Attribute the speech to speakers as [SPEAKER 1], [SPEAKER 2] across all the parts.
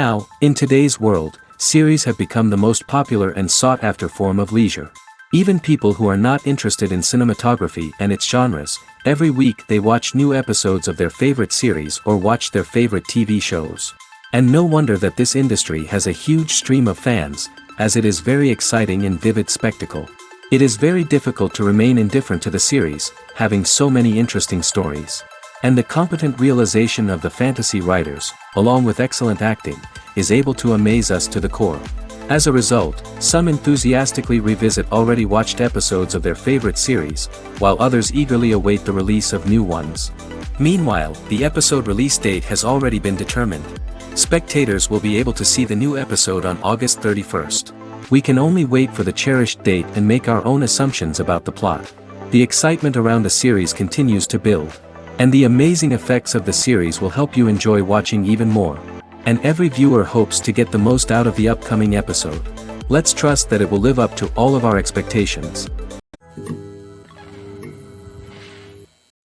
[SPEAKER 1] Now, in today's world, series have become the most popular and sought-after form of leisure. Even people who are not interested in cinematography and its genres, every week they watch new episodes of their favorite series or watch their favorite TV shows. And no wonder that this industry has a huge stream of fans, as it is very exciting and vivid spectacle. It is very difficult to remain indifferent to the series, having so many interesting stories. And the competent realization of the fantasy writers, along with excellent acting, is able to amaze us to the core. As a result, some enthusiastically revisit already watched episodes of their favorite series, while others eagerly await the release of new ones. Meanwhile, the episode release date has already been determined. Spectators will be able to see the new episode on August 31st. We can only wait for the cherished date and make our own assumptions about the plot. The excitement around the series continues to build. And the amazing effects of the series will help you enjoy watching even more. And every viewer hopes to get the most out of the upcoming episode. Let's trust that it will live up to all of our expectations.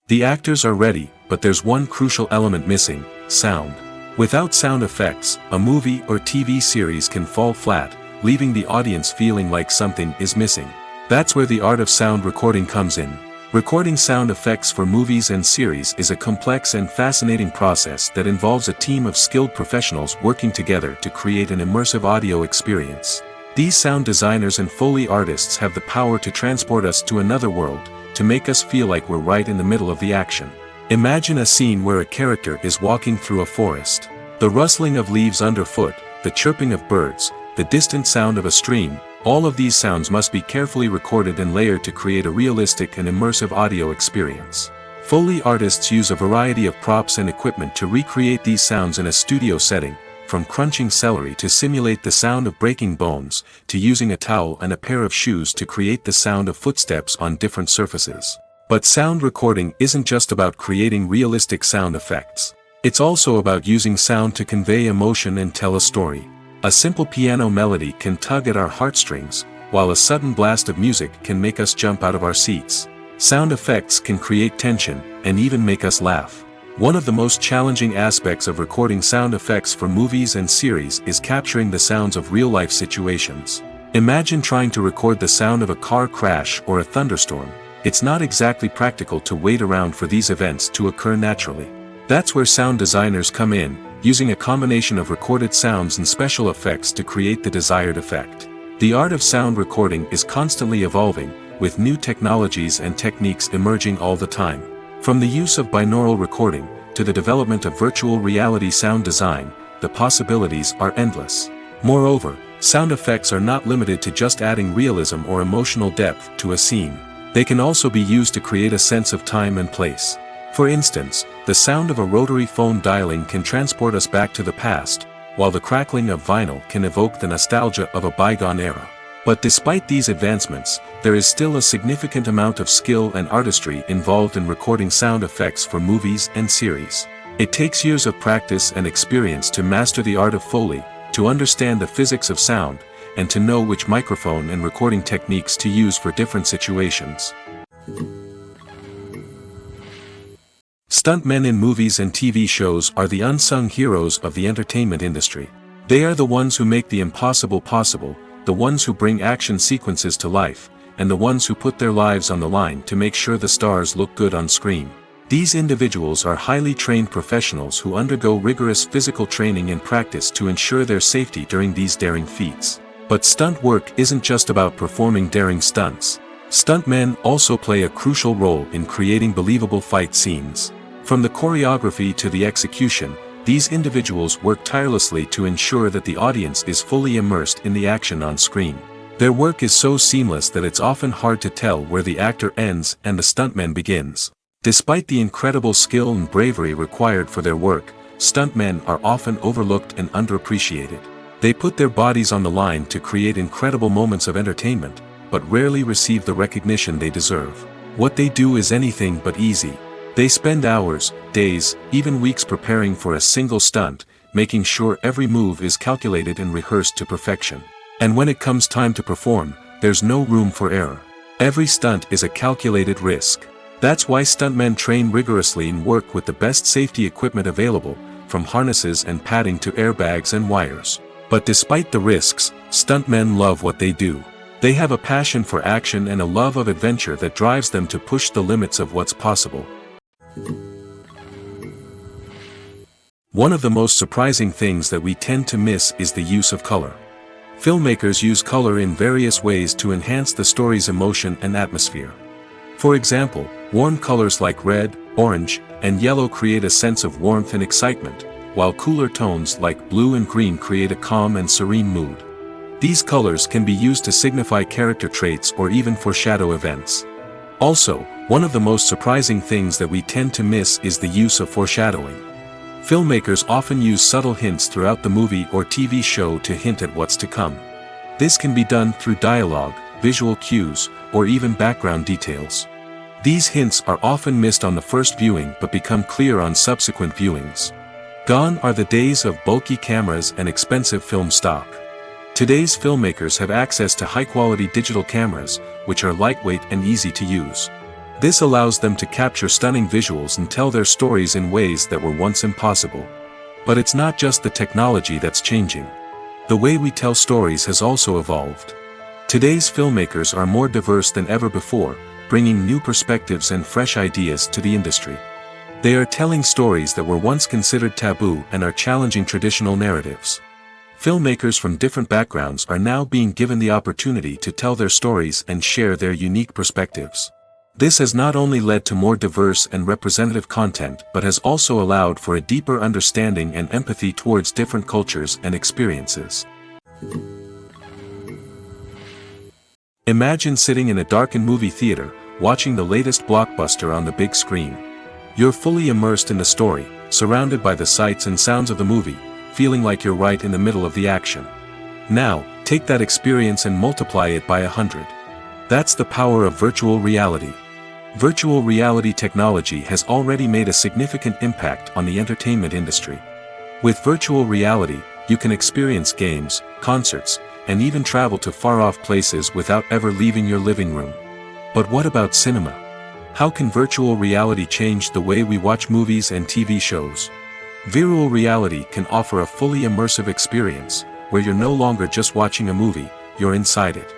[SPEAKER 2] The actors are ready, but there's one crucial element missing: sound. Without sound effects, a movie or TV series can fall flat, leaving the audience feeling like something is missing. That's where the art of sound recording comes in. Recording sound effects for movies and series is a complex and fascinating process that involves a team of skilled professionals working together to create an immersive audio experience. These sound designers and Foley artists have the power to transport us to another world, to make us feel like we're right in the middle of the action. Imagine a scene where a character is walking through a forest. The rustling of leaves underfoot, the chirping of birds, the distant sound of a stream, all of these sounds must be carefully recorded and layered to create a realistic and immersive audio experience. Foley artists use a variety of props and equipment to recreate these sounds in a studio setting, from crunching celery to simulate the sound of breaking bones, to using a towel and a pair of shoes to create the sound of footsteps on different surfaces. But sound recording isn't just about creating realistic sound effects. It's also about using sound to convey emotion and tell a story. A simple piano melody can tug at our heartstrings, while a sudden blast of music can make us jump out of our seats. Sound effects can create tension, and even make us laugh. One of the most challenging aspects of recording sound effects for movies and series is capturing the sounds of real-life situations. Imagine trying to record the sound of a car crash or a thunderstorm. It's not exactly practical to wait around for these events to occur naturally. That's where sound designers come in, using a combination of recorded sounds and special effects to create the desired effect. The art of sound recording is constantly evolving, with new technologies and techniques emerging all the time. From the use of binaural recording, to the development of virtual reality sound design, the possibilities are endless. Moreover, sound effects are not limited to just adding realism or emotional depth to a scene. They can also be used to create a sense of time and place. For instance, the sound of a rotary phone dialing can transport us back to the past, while the crackling of vinyl can evoke the nostalgia of a bygone era. But despite these advancements, there is still a significant amount of skill and artistry involved in recording sound effects for movies and series. It takes years of practice and experience to master the art of Foley, to understand the physics of sound, and to know which microphone and recording techniques to use for different situations. Stuntmen in movies and TV shows are the unsung heroes of the entertainment industry. They are the ones who make the impossible possible, the ones who bring action sequences to life, and the ones who put their lives on the line to make sure the stars look good on screen. These individuals are highly trained professionals who undergo rigorous physical training and practice to ensure their safety during these daring feats. But stunt work isn't just about performing daring stunts. Stuntmen also play a crucial role in creating believable fight scenes. From the choreography to the execution, these individuals work tirelessly to ensure that the audience is fully immersed in the action on screen. Their work is so seamless that it's often hard to tell where the actor ends and the stuntman begins. Despite the incredible skill and bravery required for their work, stuntmen are often overlooked and underappreciated. They put their bodies on the line to create incredible moments of entertainment, but rarely receive the recognition they deserve. What they do is anything but easy. They spend hours, days, even weeks preparing for a single stunt, making sure every move is calculated and rehearsed to perfection. And when it comes time to perform, there's no room for error. Every stunt is a calculated risk. That's why stuntmen train rigorously and work with the best safety equipment available, from harnesses and padding to airbags and wires. But despite the risks, stuntmen love what they do. They have a passion for action and a love of adventure that drives them to push the limits of what's possible. One of the most surprising things that we tend to miss is the use of color. Filmmakers use color in various ways to enhance the story's emotion and atmosphere. For example, warm colors like red, orange, and yellow create a sense of warmth and excitement, while cooler tones like blue and green create a calm and serene mood. These colors can be used to signify character traits or even foreshadow events. Also, one of the most surprising things that we tend to miss is the use of foreshadowing. Filmmakers often use subtle hints throughout the movie or TV show to hint at what's to come. This can be done through dialogue, visual cues, or even background details. These hints are often missed on the first viewing but become clear on subsequent viewings. Gone are the days of bulky cameras and expensive film stock. Today's filmmakers have access to high-quality digital cameras, which are lightweight and easy to use. This allows them to capture stunning visuals and tell their stories in ways that were once impossible. But it's not just the technology that's changing. The way we tell stories has also evolved. Today's filmmakers are more diverse than ever before, bringing new perspectives and fresh ideas to the industry. They are telling stories that were once considered taboo and are challenging traditional narratives. Filmmakers from different backgrounds are now being given the opportunity to tell their stories and share their unique perspectives. This has not only led to more diverse and representative content but has also allowed for a deeper understanding and empathy towards different cultures and experiences. Imagine sitting in a darkened movie theater, watching the latest blockbuster on the big screen. You're fully immersed in the story, surrounded by the sights and sounds of the movie, feeling like you're right in the middle of the action. Now, take that experience and multiply it by 100. That's the power of virtual reality. Virtual reality technology has already made a significant impact on the entertainment industry. With virtual reality, you can experience games, concerts, and even travel to far-off places without ever leaving your living room. But what about cinema? How can virtual reality change the way we watch movies and TV shows? Virtual reality can offer a fully immersive experience, where you're no longer just watching a movie, you're inside it.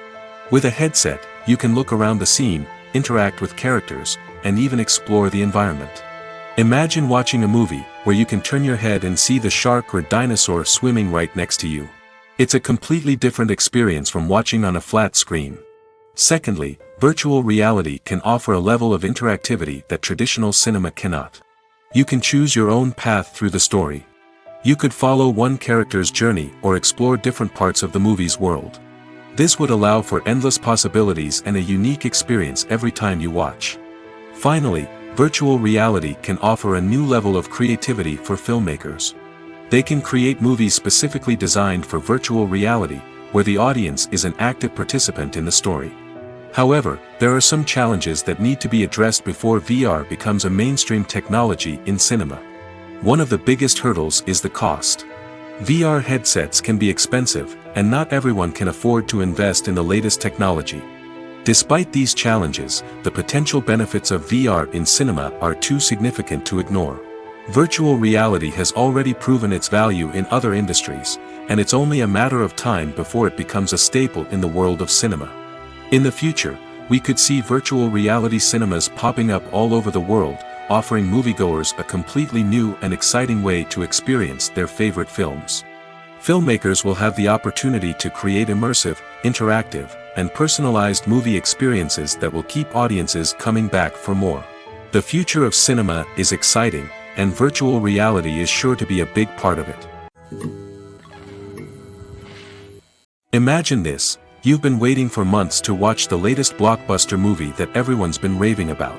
[SPEAKER 2] With a headset, you can look around the scene, interact with characters, and even explore the environment. Imagine watching a movie where you can turn your head and see the shark or dinosaur swimming right next to you. It's a completely different experience from watching on a flat screen. Secondly, virtual reality can offer a level of interactivity that traditional cinema cannot. You can choose your own path through the story. You could follow one character's journey or explore different parts of the movie's world. This would allow for endless possibilities and a unique experience every time you watch. Finally, virtual reality can offer a new level of creativity for filmmakers. They can create movies specifically designed for virtual reality, where the audience is an active participant in the story. However, there are some challenges that need to be addressed before VR becomes a mainstream technology in cinema. One of the biggest hurdles is the cost. VR headsets can be expensive, and not everyone can afford to invest in the latest technology. Despite these challenges, the potential benefits of VR in cinema are too significant to ignore. Virtual reality has already proven its value in other industries, and it's only a matter of time before it becomes a staple in the world of cinema. In the future, we could see virtual reality cinemas popping up all over the world, offering moviegoers a completely new and exciting way to experience their favorite films. Filmmakers will have the opportunity to create immersive, interactive, and personalized movie experiences that will keep audiences coming back for more. The future of cinema is exciting, and virtual reality is sure to be a big part of it. Imagine this: you've been waiting for months to watch the latest blockbuster movie that everyone's been raving about.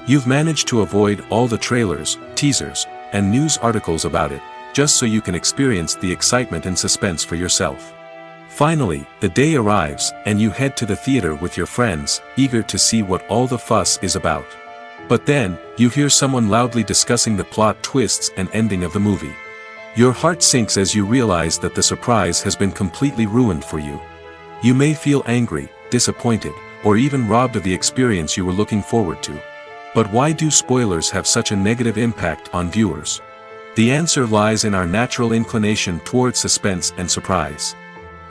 [SPEAKER 2] You've managed to avoid all the trailers, teasers, and news articles about it, just so you can experience the excitement and suspense for yourself. Finally, the day arrives, and you head to the theater with your friends, eager to see what all the fuss is about. But then, you hear someone loudly discussing the plot twists and ending of the movie. Your heart sinks as you realize that the surprise has been completely ruined for you. You may feel angry, disappointed, or even robbed of the experience you were looking forward to. But why do spoilers have such a negative impact on viewers? The answer lies in our natural inclination towards suspense and surprise.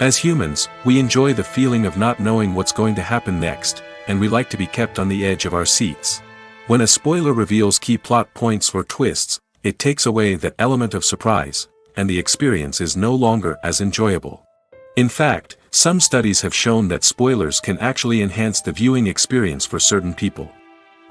[SPEAKER 2] As humans, we enjoy the feeling of not knowing what's going to happen next, and we like to be kept on the edge of our seats. When a spoiler reveals key plot points or twists, it takes away that element of surprise, and the experience is no longer as enjoyable. In fact, some studies have shown that spoilers can actually enhance the viewing experience for certain people.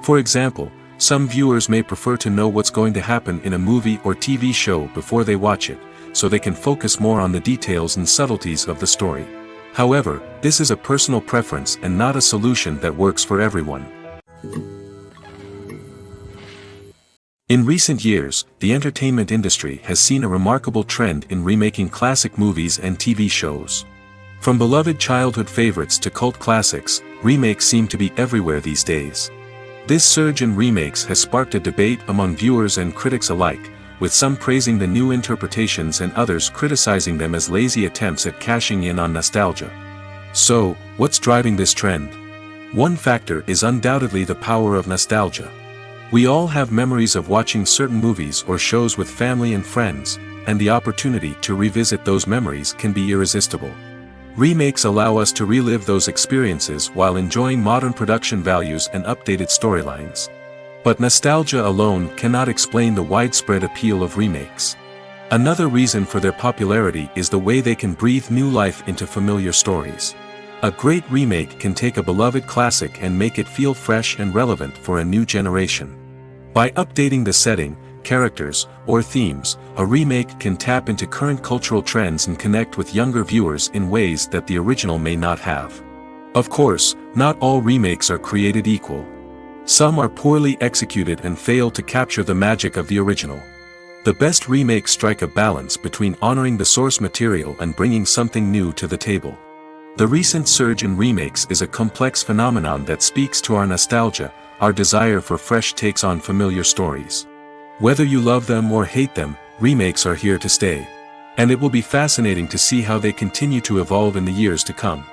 [SPEAKER 2] For example, some viewers may prefer to know what's going to happen in a movie or TV show before they watch it, so they can focus more on the details and subtleties of the story. However, this is a personal preference and not a solution that works for everyone. In recent years, the entertainment industry has seen a remarkable trend in remaking classic movies and TV shows. From beloved childhood favorites to cult classics, remakes seem to be everywhere these days. This surge in remakes has sparked a debate among viewers and critics alike, with some praising the new interpretations and others criticizing them as lazy attempts at cashing in on nostalgia. So, what's driving this trend? One factor is undoubtedly the power of nostalgia. We all have memories of watching certain movies or shows with family and friends, and the opportunity to revisit those memories can be irresistible. Remakes allow us to relive those experiences while enjoying modern production values and updated storylines. But nostalgia alone cannot explain the widespread appeal of remakes. Another reason for their popularity is the way they can breathe new life into familiar stories. A great remake can take a beloved classic and make it feel fresh and relevant for a new generation. By updating the setting, characters, or themes, a remake can tap into current cultural trends and connect with younger viewers in ways that the original may not have. Of course, not all remakes are created equal. Some are poorly executed and fail to capture the magic of the original. The best remakes strike a balance between honoring the source material and bringing something new to the table. The recent surge in remakes is a complex phenomenon that speaks to our nostalgia, our desire for fresh takes on familiar stories. Whether you love them or hate them, remakes are here to stay. And it will be fascinating to see how they continue to evolve in the years to come.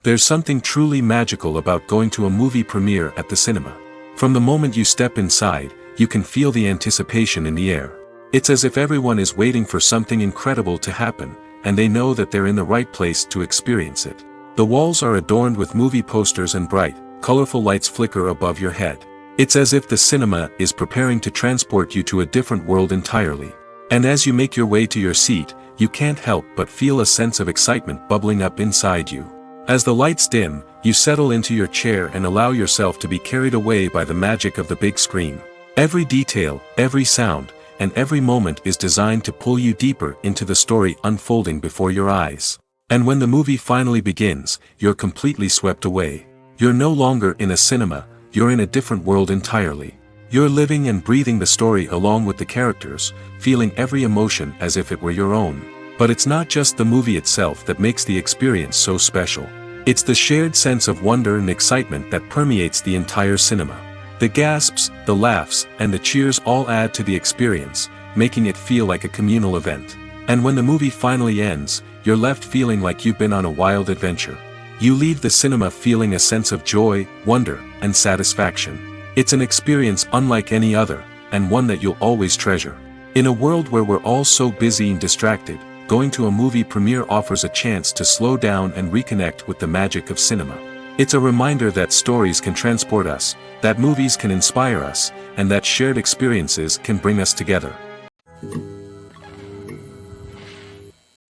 [SPEAKER 2] There's something truly magical about going to a movie premiere at the cinema. From the moment you step inside, you can feel the anticipation in the air. It's as if everyone is waiting for something incredible to happen, and they know that they're in the right place to experience it. The walls are adorned with movie posters and bright, colorful lights flicker above your head. It's as if the cinema is preparing to transport you to a different world entirely. And as you make your way to your seat, you can't help but feel a sense of excitement bubbling up inside you. As the lights dim, you settle into your chair and allow yourself to be carried away by the magic of the big screen. Every detail, every sound, and every moment is designed to pull you deeper into the story unfolding before your eyes. And when the movie finally begins, you're completely swept away. You're no longer in a cinema, you're in a different world entirely. You're living and breathing the story along with the characters, feeling every emotion as if it were your own. But it's not just the movie itself that makes the experience so special. It's the shared sense of wonder and excitement that permeates the entire cinema. The gasps, the laughs, and the cheers all add to the experience, making it feel like a communal event. And when the movie finally ends, you're left feeling like you've been on a wild adventure. You leave the cinema feeling a sense of joy, wonder, and satisfaction. It's an experience unlike any other, and one that you'll always treasure. In a world where we're all so busy and distracted, going to a movie premiere offers a chance to slow down and reconnect with the magic of cinema. It's a reminder that stories can transport us, that movies can inspire us, and that shared experiences can bring us together.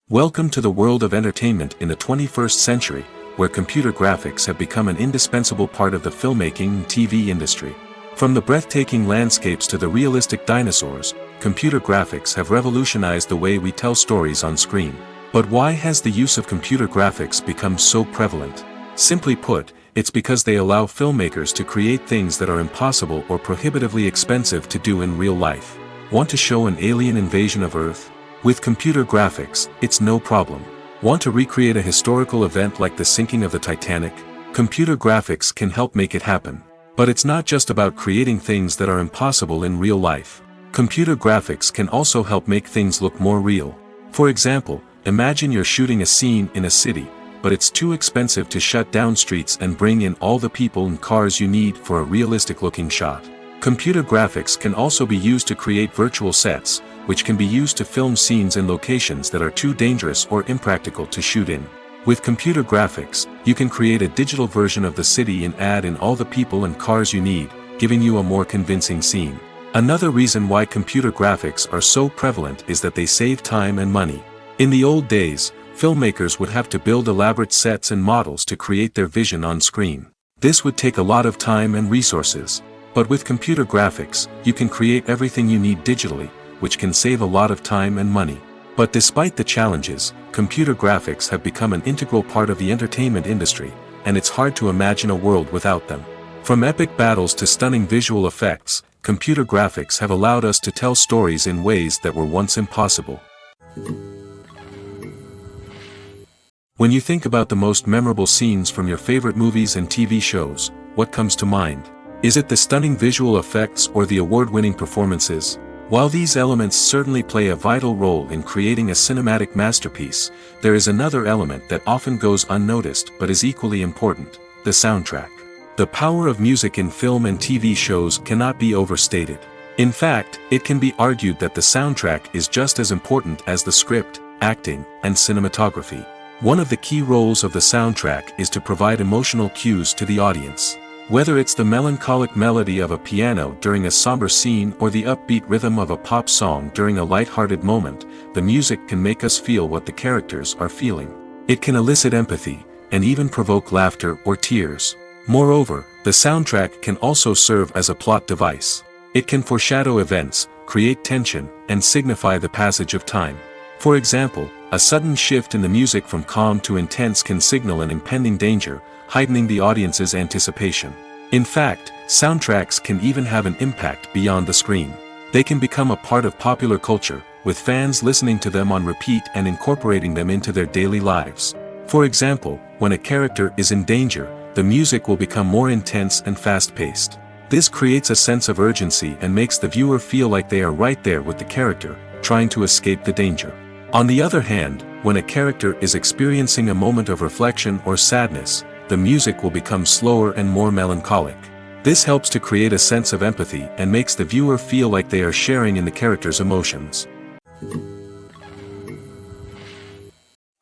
[SPEAKER 2] Welcome to the world of entertainment in the 21st century, where computer graphics have become an indispensable part of the filmmaking and TV industry. From the breathtaking landscapes to the realistic dinosaurs, computer graphics have revolutionized the way we tell stories on screen. But why has the use of computer graphics become so prevalent? Simply put, it's because they allow filmmakers to create things that are impossible or prohibitively expensive to do in real life. Want to show an alien invasion of Earth? With computer graphics, it's no problem. Want to recreate a historical event like the sinking of the Titanic? Computer graphics can help make it happen. But it's not just about creating things that are impossible in real life. Computer graphics can also help make things look more real. For example, imagine you're shooting a scene in a city, but it's too expensive to shut down streets and bring in all the people and cars you need for a realistic-looking shot. Computer graphics can also be used to create virtual sets, which can be used to film scenes in locations that are too dangerous or impractical to shoot in. With computer graphics, you can create a digital version of the city and add in all the people and cars you need, giving you a more convincing scene. Another reason why computer graphics are so prevalent is that they save time and money. In the old days, filmmakers would have to build elaborate sets and models to create their vision on screen. This would take a lot of time and resources. But with computer graphics, you can create everything you need digitally, which can save a lot of time and money. But despite the challenges, computer graphics have become an integral part of the entertainment industry, and it's hard to imagine a world without them. From epic battles to stunning visual effects, computer graphics have allowed us to tell stories in ways that were once impossible. When you think about the most memorable scenes from your favorite movies and TV shows, what comes to mind? Is it the stunning visual effects or the award-winning performances? While these elements certainly play a vital role in creating a cinematic masterpiece, there is another element that often goes unnoticed but is equally important: the soundtrack. The power of music in film and TV shows cannot be overstated. In fact, it can be argued that the soundtrack is just as important as the script, acting, and cinematography. One of the key roles of the soundtrack is to provide emotional cues to the audience. Whether it's the melancholic melody of a piano during a somber scene or the upbeat rhythm of a pop song during a light-hearted moment, the music can make us feel what the characters are feeling. It can elicit empathy, and even provoke laughter or tears. Moreover, the soundtrack can also serve as a plot device. It can foreshadow events, create tension, and signify the passage of time. For example, a sudden shift in the music from calm to intense can signal an impending danger, heightening the audience's anticipation. In fact, soundtracks can even have an impact beyond the screen. They can become a part of popular culture, with fans listening to them on repeat and incorporating them into their daily lives. For example, when a character is in danger, the music will become more intense and fast-paced. This creates a sense of urgency and makes the viewer feel like they are right there with the character, trying to escape the danger. On the other hand, when a character is experiencing a moment of reflection or sadness, the music will become slower and more melancholic. This helps to create a sense of empathy and makes the viewer feel like they are sharing in the character's emotions.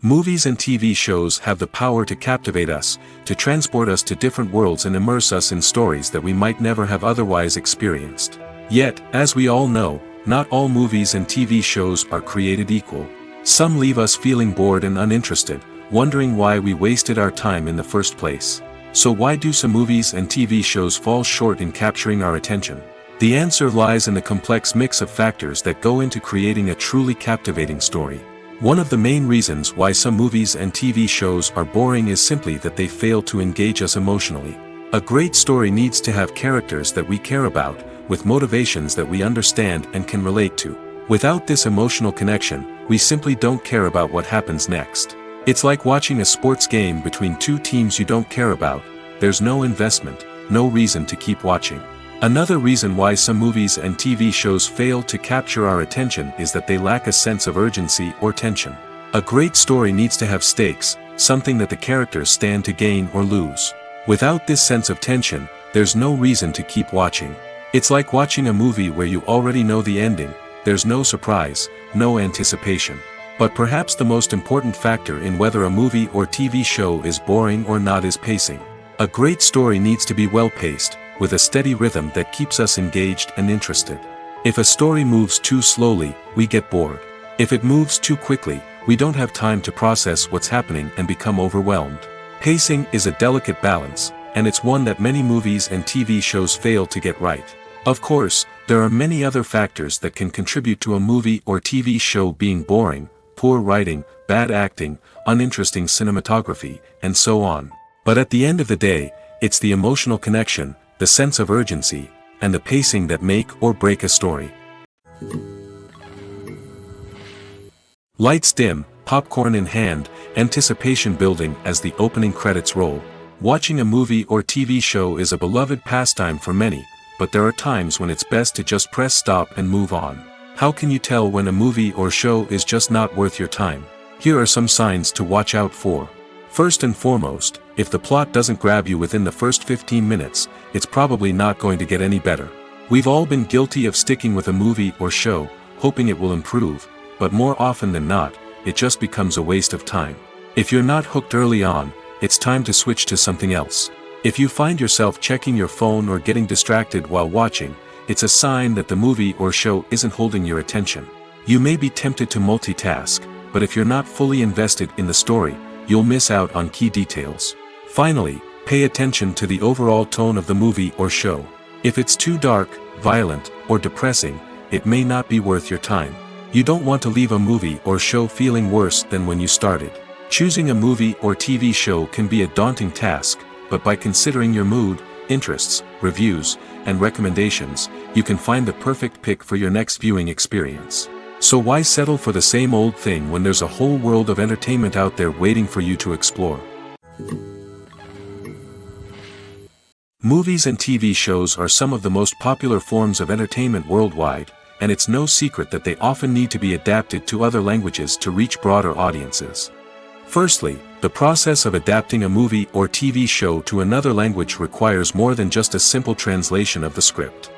[SPEAKER 2] Movies and TV shows have the power to captivate us, to transport us to different worlds and immerse us in stories that we might never have otherwise experienced. Yet, as we all know, not all movies and TV shows are created equal. Some leave us feeling bored and uninterested, wondering why we wasted our time in the first place. So why do some movies and TV shows fall short in capturing our attention? The answer lies in the complex mix of factors that go into creating a truly captivating story. One of the main reasons why some movies and TV shows are boring is simply that they fail to engage us emotionally. A great story needs to have characters that we care about, with motivations that we understand and can relate to. Without this emotional connection, we simply don't care about what happens next. It's like watching a sports game between two teams you don't care about. There's no investment, no reason to keep watching. Another reason why some movies and TV shows fail to capture our attention is that they lack a sense of urgency or tension. A great story needs to have stakes, something that the characters stand to gain or lose. Without this sense of tension, there's no reason to keep watching. It's like watching a movie where you already know the ending. There's no surprise, no anticipation. But perhaps the most important factor in whether a movie or TV show is boring or not is pacing. A great story needs to be well-paced, with a steady rhythm that keeps us engaged and interested. If a story moves too slowly, we get bored. If it moves too quickly, we don't have time to process what's happening and become overwhelmed. Pacing is a delicate balance, and it's one that many movies and TV shows fail to get right. Of course, there are many other factors that can contribute to a movie or TV show being boring: poor writing, bad acting, uninteresting cinematography, and so on. But at the end of the day, it's the emotional connection, the sense of urgency, and the pacing that make or break a story. Lights dim, popcorn in hand, anticipation building as the opening credits roll. Watching a movie or TV show is a beloved pastime for many, but there are times when it's best to just press stop and move on. How can you tell when a movie or show is just not worth your time? Here are some signs to watch out for. First and foremost, if the plot doesn't grab you within the first 15 minutes, it's probably not going to get any better. We've all been guilty of sticking with a movie or show, hoping it will improve, but more often than not, it just becomes a waste of time. If you're not hooked early on, it's time to switch to something else. If you find yourself checking your phone or getting distracted while watching, it's a sign that the movie or show isn't holding your attention. You may be tempted to multitask, but if you're not fully invested in the story, you'll miss out on key details. Finally, pay attention to the overall tone of the movie or show. If it's too dark, violent, or depressing, it may not be worth your time. You don't want to leave a movie or show feeling worse than when you started. Choosing a movie or TV show can be a daunting task, but by considering your mood, interests, reviews, and recommendations, you can find the perfect pick for your next viewing experience. So why settle for the same old thing when there's a whole world of entertainment out there waiting for you to explore? Movies and TV shows are some of the most popular forms of entertainment worldwide, and it's no secret that they often need to be adapted to other languages to reach broader audiences. Firstly, the process of adapting a movie or TV show to another language requires more than just a simple translation of the script.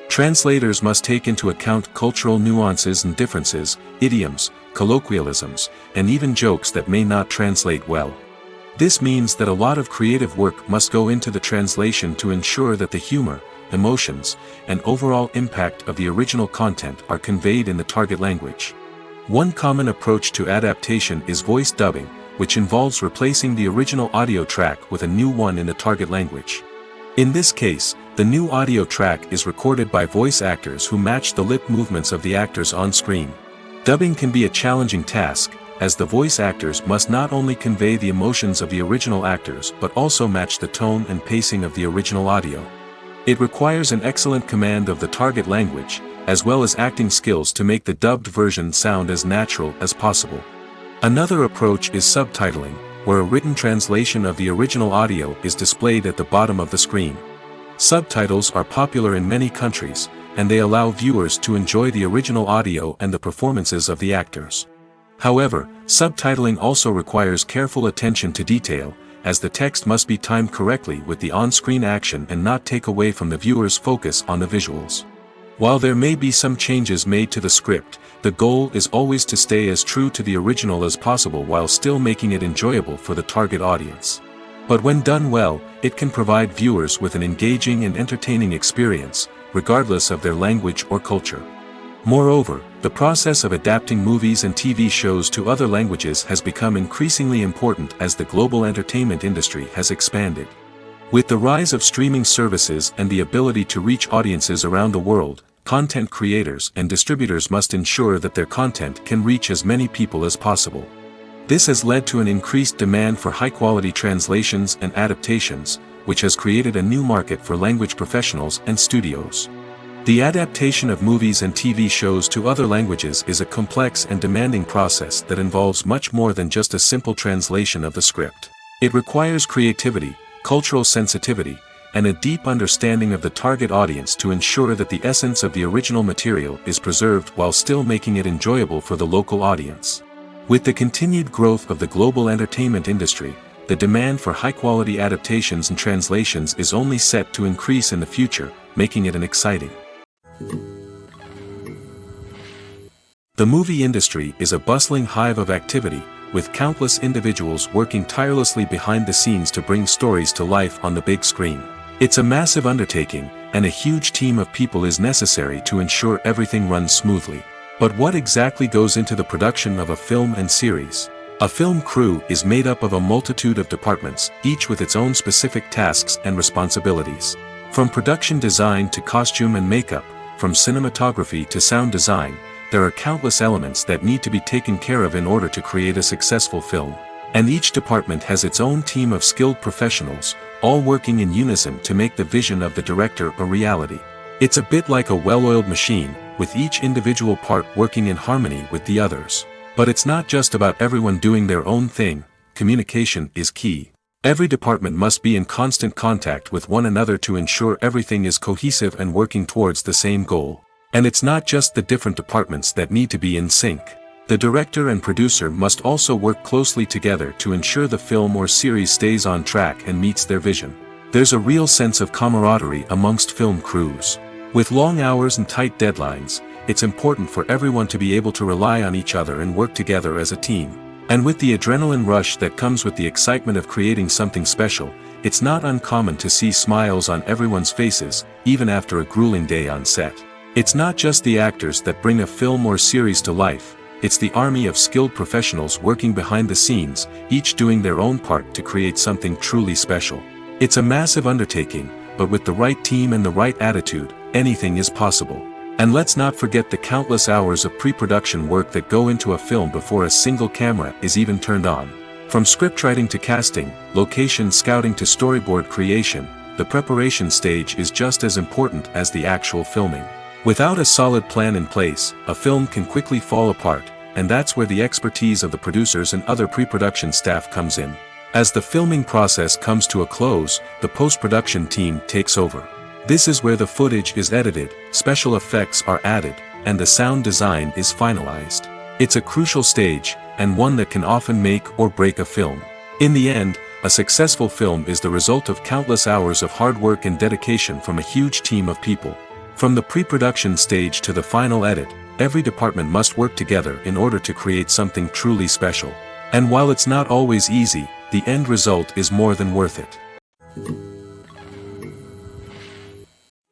[SPEAKER 2] Translators must take into account cultural nuances and differences, idioms, colloquialisms, and even jokes that may not translate well. This means that a lot of creative work must go into the translation to ensure that the humor, emotions, and overall impact of the original content are conveyed in the target language. One common approach to adaptation is voice dubbing, which involves replacing the original audio track with a new one in the target language. In this case, the new audio track is recorded by voice actors who match the lip movements of the actors on screen. Dubbing can be a challenging task, as the voice actors must not only convey the emotions of the original actors but also match the tone and pacing of the original audio. It requires an excellent command of the target language, as well as acting skills to make the dubbed version sound as natural as possible. Another approach is subtitling, where a written translation of the original audio is displayed at the bottom of the screen. Subtitles are popular in many countries, and they allow viewers to enjoy the original audio and the performances of the actors. However, subtitling also requires careful attention to detail, as the text must be timed correctly with the on-screen action and not take away from the viewer's focus on the visuals. While there may be some changes made to the script, the goal is always to stay as true to the original as possible while still making it enjoyable for the target audience. But when done well, it can provide viewers with an engaging and entertaining experience, regardless of their language or culture. Moreover, the process of adapting movies and TV shows to other languages has become increasingly important as the global entertainment industry has expanded. With the rise of streaming services and the ability to reach audiences around the world, content creators and distributors must ensure that their content can reach as many people as possible. This has led to an increased demand for high-quality translations and adaptations, which has created a new market for language professionals and studios. The adaptation of movies and TV shows to other languages is a complex and demanding process that involves much more than just a simple translation of the script. It requires creativity, cultural sensitivity, and a deep understanding of the target audience to ensure that the essence of the original material is preserved while still making it enjoyable for the local audience. With the continued growth of the global entertainment industry, the demand for high-quality adaptations and translations is only set to increase in the future, making it an exciting. The movie industry is a bustling hive of activity, with countless individuals working tirelessly behind the scenes to bring stories to life on the big screen. It's a massive undertaking, and a huge team of people is necessary to ensure everything runs smoothly. But what exactly goes into the production of a film and series? A film crew is made up of a multitude of departments, each with its own specific tasks and responsibilities. From production design to costume and makeup, from cinematography to sound design, there are countless elements that need to be taken care of in order to create a successful film. And each department has its own team of skilled professionals, all working in unison to make the vision of the director a reality. It's a bit like a well-oiled machine, with each individual part working in harmony with the others. But it's not just about everyone doing their own thing. Communication is key. Every department must be in constant contact with one another to ensure everything is cohesive and working towards the same goal. And it's not just the different departments that need to be in sync. The director and producer must also work closely together to ensure the film or series stays on track and meets their vision. There's a real sense of camaraderie amongst film crews. With long hours and tight deadlines, it's important for everyone to be able to rely on each other and work together as a team. And with the adrenaline rush that comes with the excitement of creating something special, it's not uncommon to see smiles on everyone's faces, even after a grueling day on set. It's not just the actors that bring a film or series to life, it's the army of skilled professionals working behind the scenes, each doing their own part to create something truly special. It's a massive undertaking, but with the right team and the right attitude, anything is possible. And let's not forget the countless hours of pre-production work that go into a film before a single camera is even turned on. From scriptwriting to casting, location scouting to storyboard creation, the preparation stage is just as important as the actual filming. Without a solid plan in place, a film can quickly fall apart, and that's where the expertise of the producers and other pre-production staff comes in. As the filming process comes to a close, the post-production team takes over. This is where the footage is edited, special effects are added, and the sound design is finalized. It's a crucial stage, and one that can often make or break a film. In the end, a successful film is the result of countless hours of hard work and dedication from a huge team of people. From the pre-production stage to the final edit, every department must work together in order to create something truly special. And while it's not always easy, the end result is more than worth it.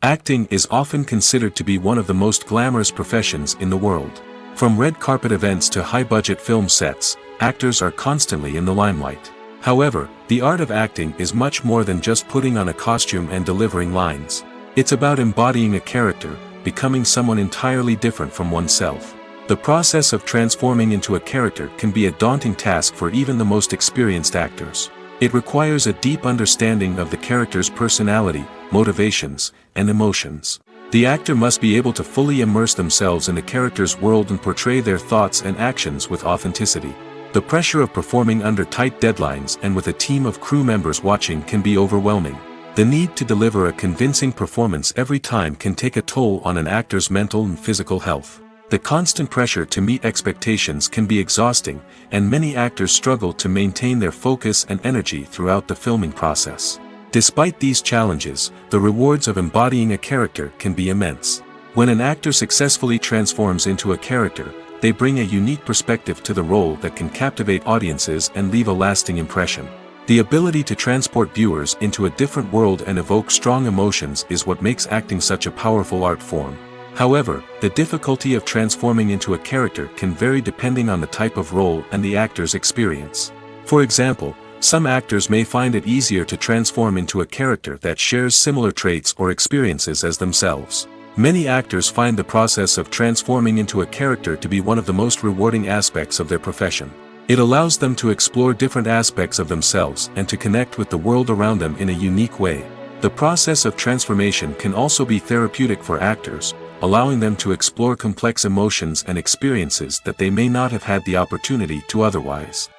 [SPEAKER 2] Acting is often considered to be one of the most glamorous professions in the world. From red carpet events to high-budget film sets, actors are constantly in the limelight. However, the art of acting is much more than just putting on a costume and delivering lines. It's about embodying a character, becoming someone entirely different from oneself. The process of transforming into a character can be a daunting task for even the most experienced actors. It requires a deep understanding of the character's personality, motivations, and emotions. The actor must be able to fully immerse themselves in the character's world and portray their thoughts and actions with authenticity. The pressure of performing under tight deadlines and with a team of crew members watching can be overwhelming. The need to deliver a convincing performance every time can take a toll on an actor's mental and physical health. The constant pressure to meet expectations can be exhausting, and many actors struggle to maintain their focus and energy throughout the filming process. Despite these challenges, the rewards of embodying a character can be immense. When an actor successfully transforms into a character, they bring a unique perspective to the role that can captivate audiences and leave a lasting impression. The ability to transport viewers into a different world and evoke strong emotions is what makes acting such a powerful art form. However, the difficulty of transforming into a character can vary depending on the type of role and the actor's experience. For example, some actors may find it easier to transform into a character that shares similar traits or experiences as themselves. Many actors find the process of transforming into a character to be one of the most rewarding aspects of their profession. It allows them to explore different aspects of themselves and to connect with the world around them in a unique way. The process of transformation can also be therapeutic for actors, allowing them to explore complex emotions and experiences that they may not have had the opportunity to otherwise.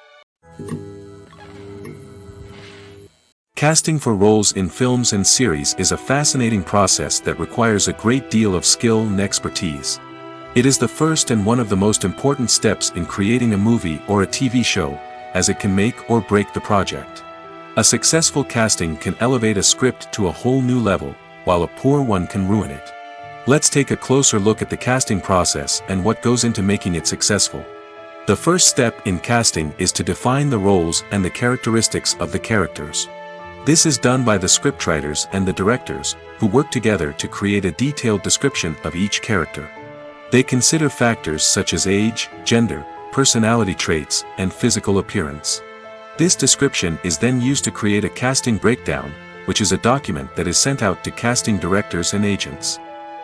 [SPEAKER 2] Casting for roles in films and series is a fascinating process that requires a great deal of skill and expertise. It is the first and one of the most important steps in creating a movie or a TV show, as it can make or break the project. A successful casting can elevate a script to a whole new level, while a poor one can ruin it. Let's take a closer look at the casting process and what goes into making it successful. The first step in casting is to define the roles and the characteristics of the characters. This is done by the scriptwriters and the directors, who work together to create a detailed description of each character. They consider factors such as age, gender, personality traits, and physical appearance. This description is then used to create a casting breakdown, which is a document that is sent out to casting directors and agents.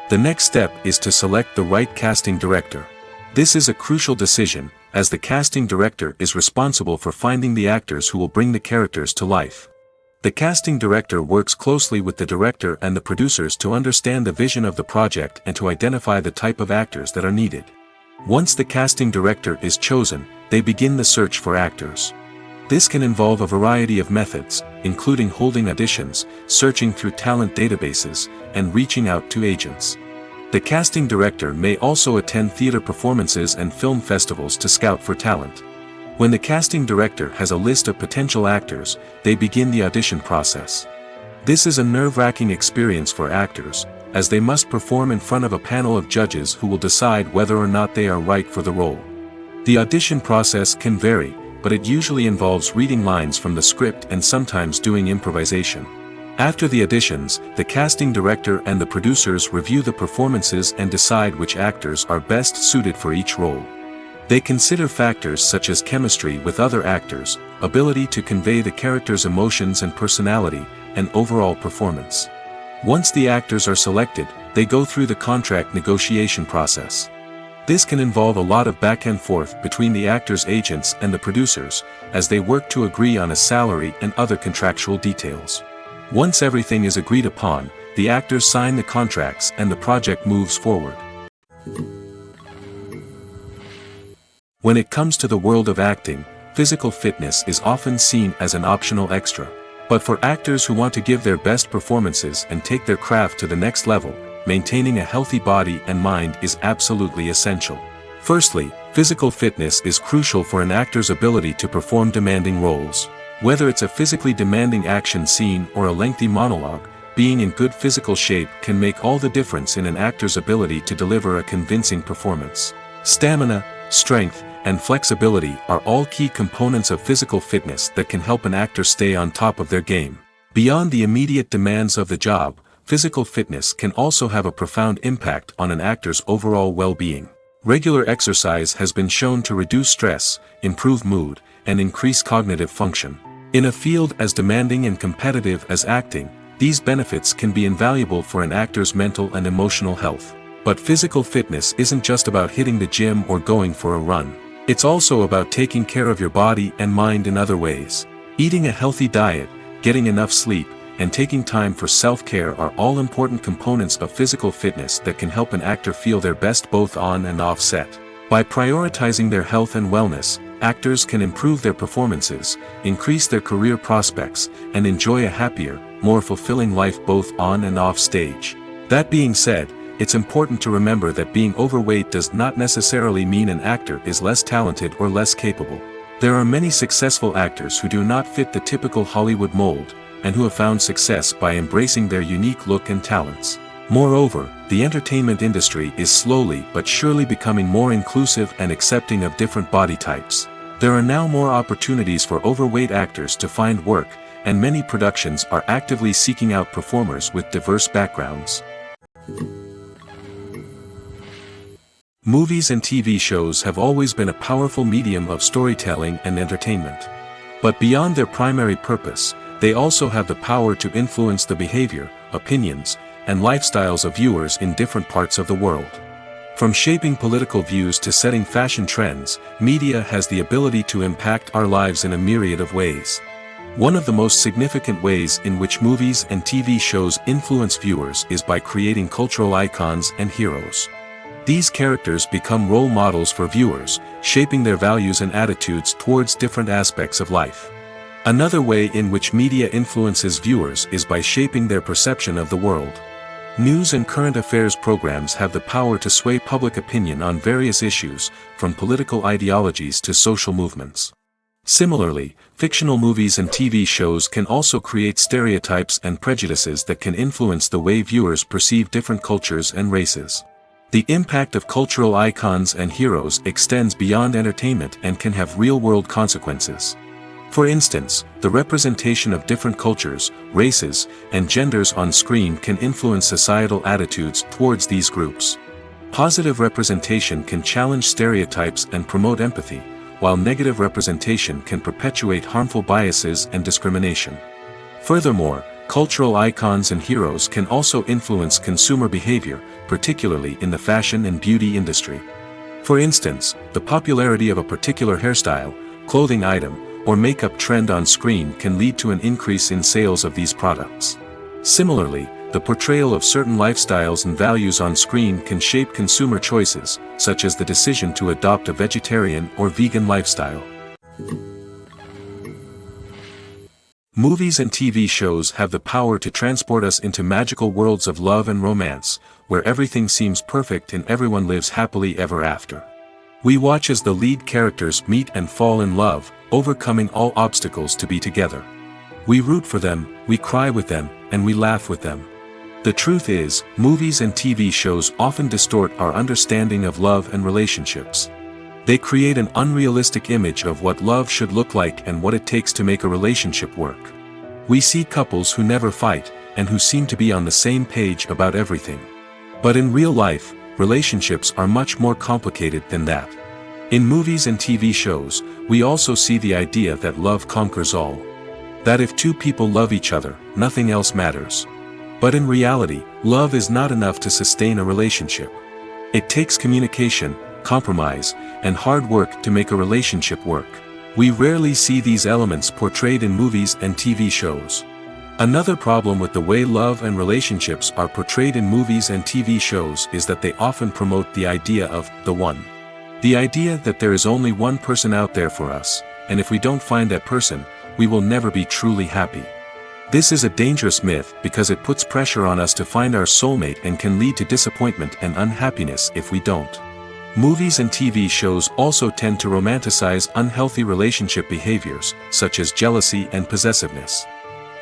[SPEAKER 2] The next step is to select the right casting director. This is a crucial decision, as the casting director is responsible for finding the actors who will bring the characters to life. The casting director works closely with the director and the producers to understand the vision of the project and to identify the type of actors that are needed. Once the casting director is chosen, they begin the search for actors. This can involve a variety of methods, including holding auditions, searching through talent databases, and reaching out to agents. The casting director may also attend theater performances and film festivals to scout for talent. When the casting director has a list of potential actors, they begin the audition process. This is a nerve-wracking experience for actors, as they must perform in front of a panel of judges who will decide whether or not they are right for the role. The audition process can vary, but it usually involves reading lines from the script and sometimes doing improvisation. After the auditions, the casting director and the producers review the performances and decide which actors are best suited for each role. They consider factors such as chemistry with other actors, ability to convey the character's emotions and personality, and overall performance. Once the actors are selected, they go through the contract negotiation process. This can involve a lot of back and forth between the actors' agents and the producers, as they work to agree on a salary and other contractual details. Once everything is agreed upon, the actors sign the contracts and the project moves forward. When it comes to the world of acting, physical fitness is often seen as an optional extra. But for actors who want to give their best performances and take their craft to the next level, maintaining a healthy body and mind is absolutely essential. Firstly, physical fitness is crucial for an actor's ability to perform demanding roles. Whether it's a physically demanding action scene or a lengthy monologue, being in good physical shape can make all the difference in an actor's ability to deliver a convincing performance. Stamina, strength, and flexibility are all key components of physical fitness that can help an actor stay on top of their game. Beyond the immediate demands of the job, physical fitness can also have a profound impact on an actor's overall well-being. Regular exercise has been shown to reduce stress, improve mood, and increase cognitive function. In a field as demanding and competitive as acting, these benefits can be invaluable for an actor's mental and emotional health. But physical fitness isn't just about hitting the gym or going for a run. It's also about taking care of your body and mind in other ways. Eating a healthy diet, getting enough sleep, and taking time for self-care are all important components of physical fitness that can help an actor feel their best both on and off set. By prioritizing their health and wellness, actors can improve their performances, increase their career prospects, and enjoy a happier, more fulfilling life both on and off stage. That being said, it's important to remember that being overweight does not necessarily mean an actor is less talented or less capable. There are many successful actors who do not fit the typical Hollywood mold, and who have found success by embracing their unique look and talents. Moreover, the entertainment industry is slowly but surely becoming more inclusive and accepting of different body types. There are now more opportunities for overweight actors to find work, and many productions are actively seeking out performers with diverse backgrounds. Movies and TV shows have always been a powerful medium of storytelling and entertainment. But beyond their primary purpose, they also have the power to influence the behavior, opinions, and lifestyles of viewers in different parts of the world. From shaping political views to setting fashion trends, media has the ability to impact our lives in a myriad of ways. One of the most significant ways in which movies and TV shows influence viewers is by creating cultural icons and heroes. These characters become role models for viewers, shaping their values and attitudes towards different aspects of life. Another way in which media influences viewers is by shaping their perception of the world. News and current affairs programs have the power to sway public opinion on various issues, from political ideologies to social movements. Similarly, fictional movies and TV shows can also create stereotypes and prejudices that can influence the way viewers perceive different cultures and races. The impact of cultural icons and heroes extends beyond entertainment and can have real-world consequences. For instance, the representation of different cultures, races, and genders on screen can influence societal attitudes towards these groups. Positive representation can challenge stereotypes and promote empathy, while negative representation can perpetuate harmful biases and discrimination. Furthermore, cultural icons and heroes can also influence consumer behavior, particularly in the fashion and beauty industry. For instance, the popularity of a particular hairstyle, clothing item, or makeup trend on screen can lead to an increase in sales of these products. Similarly, the portrayal of certain lifestyles and values on screen can shape consumer choices, such as the decision to adopt a vegetarian or vegan lifestyle. Movies and TV shows have the power to transport us into magical worlds of love and romance, where everything seems perfect and everyone lives happily ever after. We watch as the lead characters meet and fall in love, overcoming all obstacles to be together. We root for them, we cry with them, and we laugh with them. The truth is, movies and TV shows often distort our understanding of love and relationships. They create an unrealistic image of what love should look like and what it takes to make a relationship work. We see couples who never fight, and who seem to be on the same page about everything. But in real life, relationships are much more complicated than that. In movies and TV shows, we also see the idea that love conquers all. That if two people love each other, nothing else matters. But in reality, love is not enough to sustain a relationship. It takes communication, compromise, and hard work to make a relationship work. We rarely see these elements portrayed in movies and TV shows. Another problem with the way love and relationships are portrayed in movies and TV shows is that they often promote the idea of the one. The idea that there is only one person out there for us, and if we don't find that person, we will never be truly happy. This is a dangerous myth because it puts pressure on us to find our soulmate and can lead to disappointment and unhappiness if we don't. Movies and TV shows also tend to romanticize unhealthy relationship behaviors, such as jealousy and possessiveness.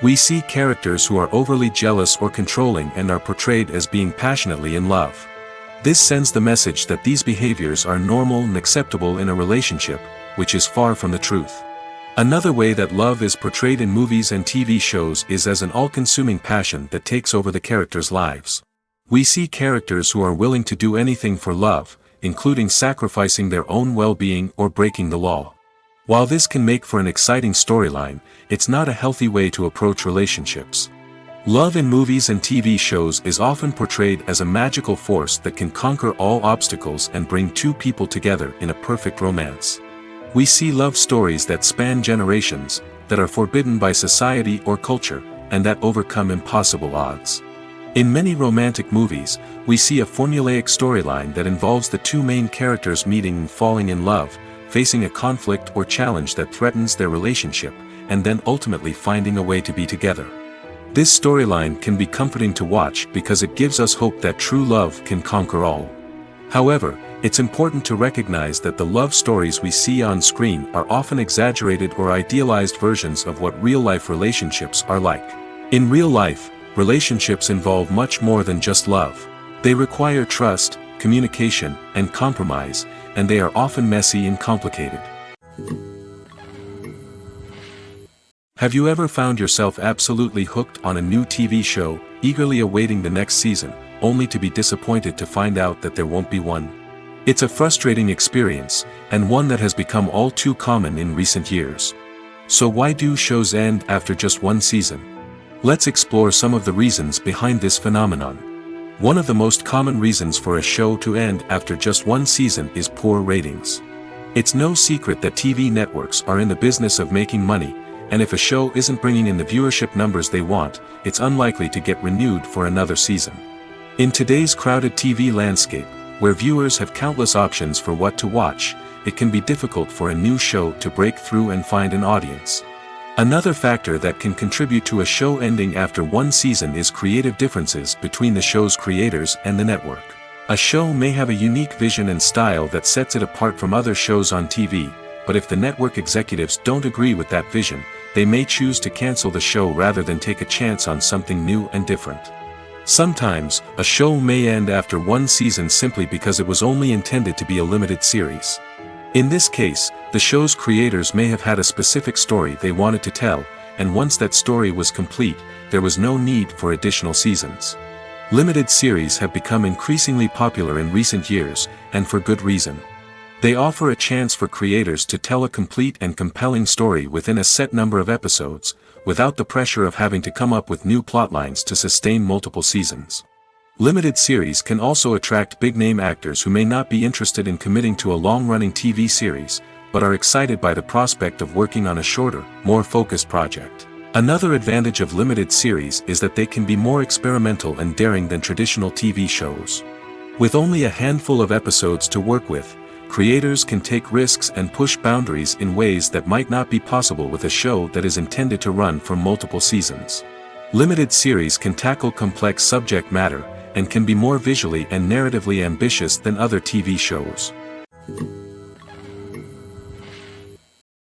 [SPEAKER 2] We see characters who are overly jealous or controlling and are portrayed as being passionately in love. This sends the message that these behaviors are normal and acceptable in a relationship, which is far from the truth. Another way that love is portrayed in movies and TV shows is as an all-consuming passion that takes over the characters' lives. We see characters who are willing to do anything for love, including sacrificing their own well-being or breaking the law. While this can make for an exciting storyline, it's not a healthy way to approach relationships. Love in movies and TV shows is often portrayed as a magical force that can conquer all obstacles and bring two people together in a perfect romance. We see love stories that span generations, that are forbidden by society or culture, and that overcome impossible odds. In many romantic movies, we see a formulaic storyline that involves the two main characters meeting and falling in love, facing a conflict or challenge that threatens their relationship, and then ultimately finding a way to be together. This storyline can be comforting to watch because it gives us hope that true love can conquer all. However, it's important to recognize that the love stories we see on screen are often exaggerated or idealized versions of what real-life relationships are like. In real life, relationships involve much more than just love. They require trust, communication, and compromise, and they are often messy and complicated. Have you ever found yourself absolutely hooked on a new TV show, eagerly awaiting the next season, only to be disappointed to find out that there won't be one? It's a frustrating experience, and one that has become all too common in recent years. So why do shows end after just one season? Let's explore some of the reasons behind this phenomenon. One of the most common reasons for a show to end after just one season is poor ratings. It's no secret that TV networks are in the business of making money, and if a show isn't bringing in the viewership numbers they want, it's unlikely to get renewed for another season. In today's crowded TV landscape, where viewers have countless options for what to watch, it can be difficult for a new show to break through and find an audience. Another factor that can contribute to a show ending after one season is creative differences between the show's creators and the network. A show may have a unique vision and style that sets it apart from other shows on TV, but if the network executives don't agree with that vision, they may choose to cancel the show rather than take a chance on something new and different. Sometimes, a show may end after one season simply because it was only intended to be a limited series. In this case, the show's creators may have had a specific story they wanted to tell, and once that story was complete, there was no need for additional seasons. Limited series have become increasingly popular in recent years, and for good reason. They offer a chance for creators to tell a complete and compelling story within a set number of episodes, without the pressure of having to come up with new plotlines to sustain multiple seasons. Limited series can also attract big-name actors who may not be interested in committing to a long-running TV series, but are excited by the prospect of working on a shorter, more focused project. Another advantage of limited series is that they can be more experimental and daring than traditional TV shows. With only a handful of episodes to work with, creators can take risks and push boundaries in ways that might not be possible with a show that is intended to run for multiple seasons. Limited series can tackle complex subject matter, and can be more visually and narratively ambitious than other TV shows.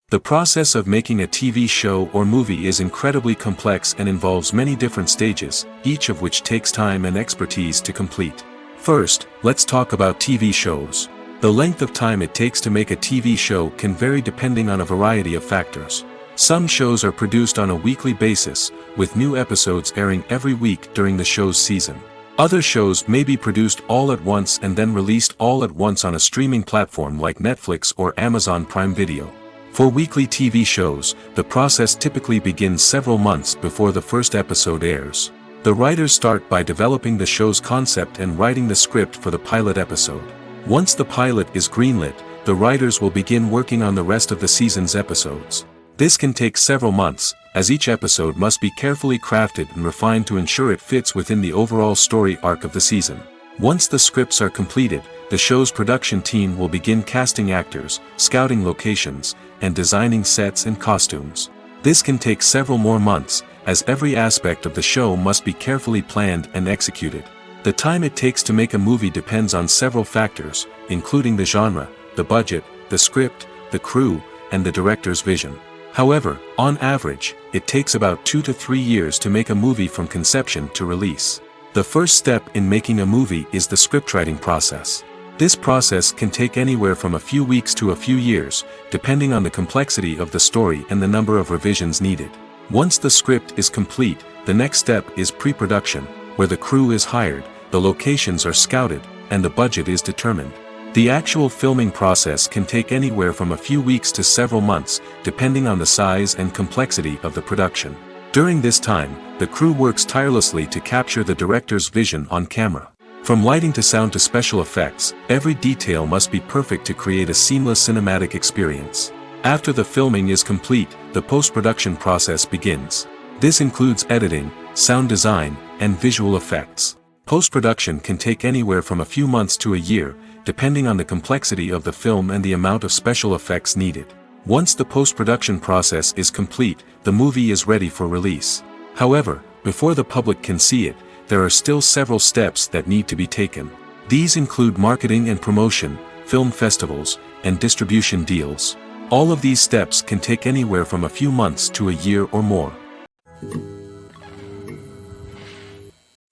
[SPEAKER 2] The process of making a TV show or movie is incredibly complex and involves many different stages, each of which takes time and expertise to complete. First, let's talk about TV shows. The length of time it takes to make a TV show can vary depending on a variety of factors. Some shows are produced on a weekly basis, with new episodes airing every week during the show's season. Other shows may be produced all at once and then released all at once on a streaming platform like Netflix or Amazon Prime Video. For weekly TV shows, the process typically begins several months before the first episode airs. The writers start by developing the show's concept and writing the script for the pilot episode. Once the pilot is greenlit, the writers will begin working on the rest of the season's episodes. This can take several months, as each episode must be carefully crafted and refined to ensure it fits within the overall story arc of the season. Once the scripts are completed, the show's production team will begin casting actors, scouting locations, and designing sets and costumes. This can take several more months, as every aspect of the show must be carefully planned and executed. The time it takes to make a movie depends on several factors, including the genre, the budget, the script, the crew, and the director's vision. However, on average, it takes about 2 to 3 years to make a movie from conception to release. The first step in making a movie is the scriptwriting process. This process can take anywhere from a few weeks to a few years, depending on the complexity of the story and the number of revisions needed. Once the script is complete, the next step is pre-production, where the crew is hired, the locations are scouted, and the budget is determined. The actual filming process can take anywhere from a few weeks to several months, depending on the size and complexity of the production. During this time, the crew works tirelessly to capture the director's vision on camera. From lighting to sound to special effects, every detail must be perfect to create a seamless cinematic experience. After the filming is complete, the post-production process begins. This includes editing, sound design, and visual effects. Post-production can take anywhere from a few months to a year, depending on the complexity of the film and the amount of special effects needed. Once the post-production process is complete, the movie is ready for release. However, before the public can see it, there are still several steps that need to be taken. These include marketing and promotion, film festivals, and distribution deals. All of these steps can take anywhere from a few months to a year or more.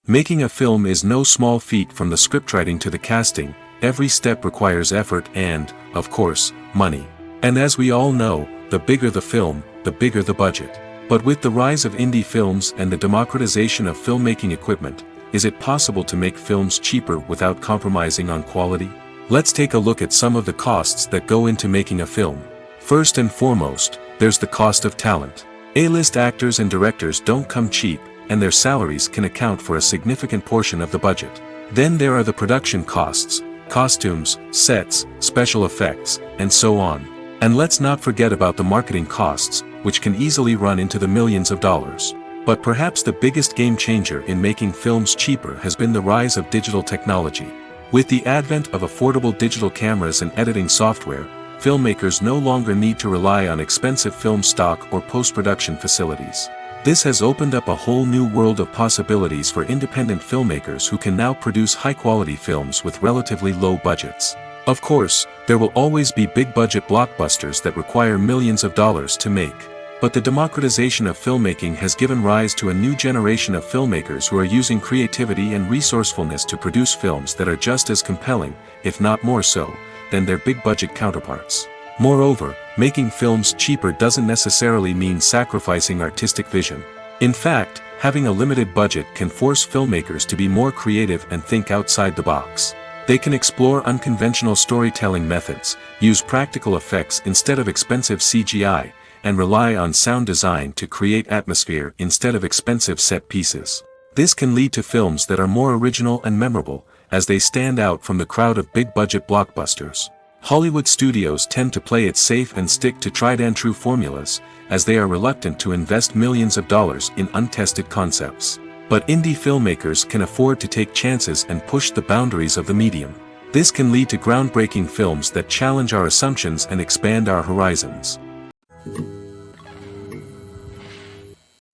[SPEAKER 2] Making a film is no small feat. From the scriptwriting to the casting, every step requires effort and, of course, money. And as we all know, the bigger the film, the bigger the budget. But with the rise of indie films and the democratization of filmmaking equipment, is it possible to make films cheaper without compromising on quality? Let's take a look at some of the costs that go into making a film. First and foremost, there's the cost of talent. A-list actors and directors don't come cheap, and their salaries can account for a significant portion of the budget. Then there are the production costs, costumes, sets, special effects, and so on. And let's not forget about the marketing costs, which can easily run into the millions of dollars. But perhaps the biggest game changer in making films cheaper has been the rise of digital technology. With the advent of affordable digital cameras and editing software, filmmakers no longer need to rely on expensive film stock or post-production facilities. This has opened up a whole new world of possibilities for independent filmmakers who can now produce high-quality films with relatively low budgets. Of course, there will always be big-budget blockbusters that require millions of dollars to make. But the democratization of filmmaking has given rise to a new generation of filmmakers who are using creativity and resourcefulness to produce films that are just as compelling, if not more so, than their big-budget counterparts. Moreover, making films cheaper doesn't necessarily mean sacrificing artistic vision. In fact, having a limited budget can force filmmakers to be more creative and think outside the box. They can explore unconventional storytelling methods, use practical effects instead of expensive CGI, and rely on sound design to create atmosphere instead of expensive set pieces. This can lead to films that are more original and memorable, as they stand out from the crowd of big-budget blockbusters. Hollywood studios tend to play it safe and stick to tried-and-true formulas, as they are reluctant to invest millions of dollars in untested concepts. But indie filmmakers can afford to take chances and push the boundaries of the medium. This can lead to groundbreaking films that challenge our assumptions and expand our horizons.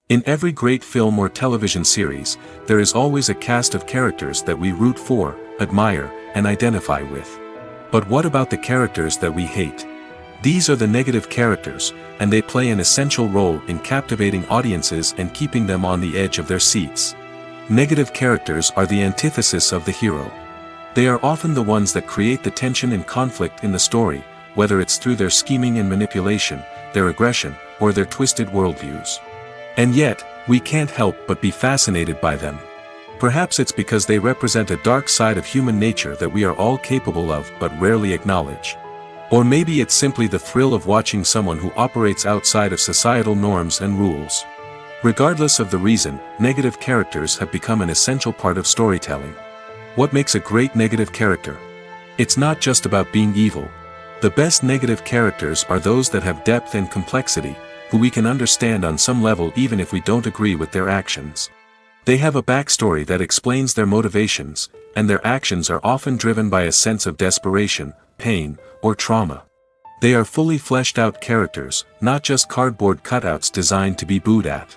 [SPEAKER 2] In every great film or television series, there is always a cast of characters that we root for, admire, and identify with. But what about the characters that we hate? These are the negative characters, and they play an essential role in captivating audiences and keeping them on the edge of their seats. Negative characters are the antithesis of the hero. They are often the ones that create the tension and conflict in the story, whether it's through their scheming and manipulation, their aggression, or their twisted worldviews. And yet, we can't help but be fascinated by them. Perhaps it's because they represent a dark side of human nature that we are all capable of but rarely acknowledge. Or maybe it's simply the thrill of watching someone who operates outside of societal norms and rules. Regardless of the reason, negative characters have become an essential part of storytelling. What makes a great negative character? It's not just about being evil. The best negative characters are those that have depth and complexity, who we can understand on some level even if we don't agree with their actions. They have a backstory that explains their motivations, and their actions are often driven by a sense of desperation, pain, or trauma. They are fully fleshed out characters, not just cardboard cutouts designed to be booed at.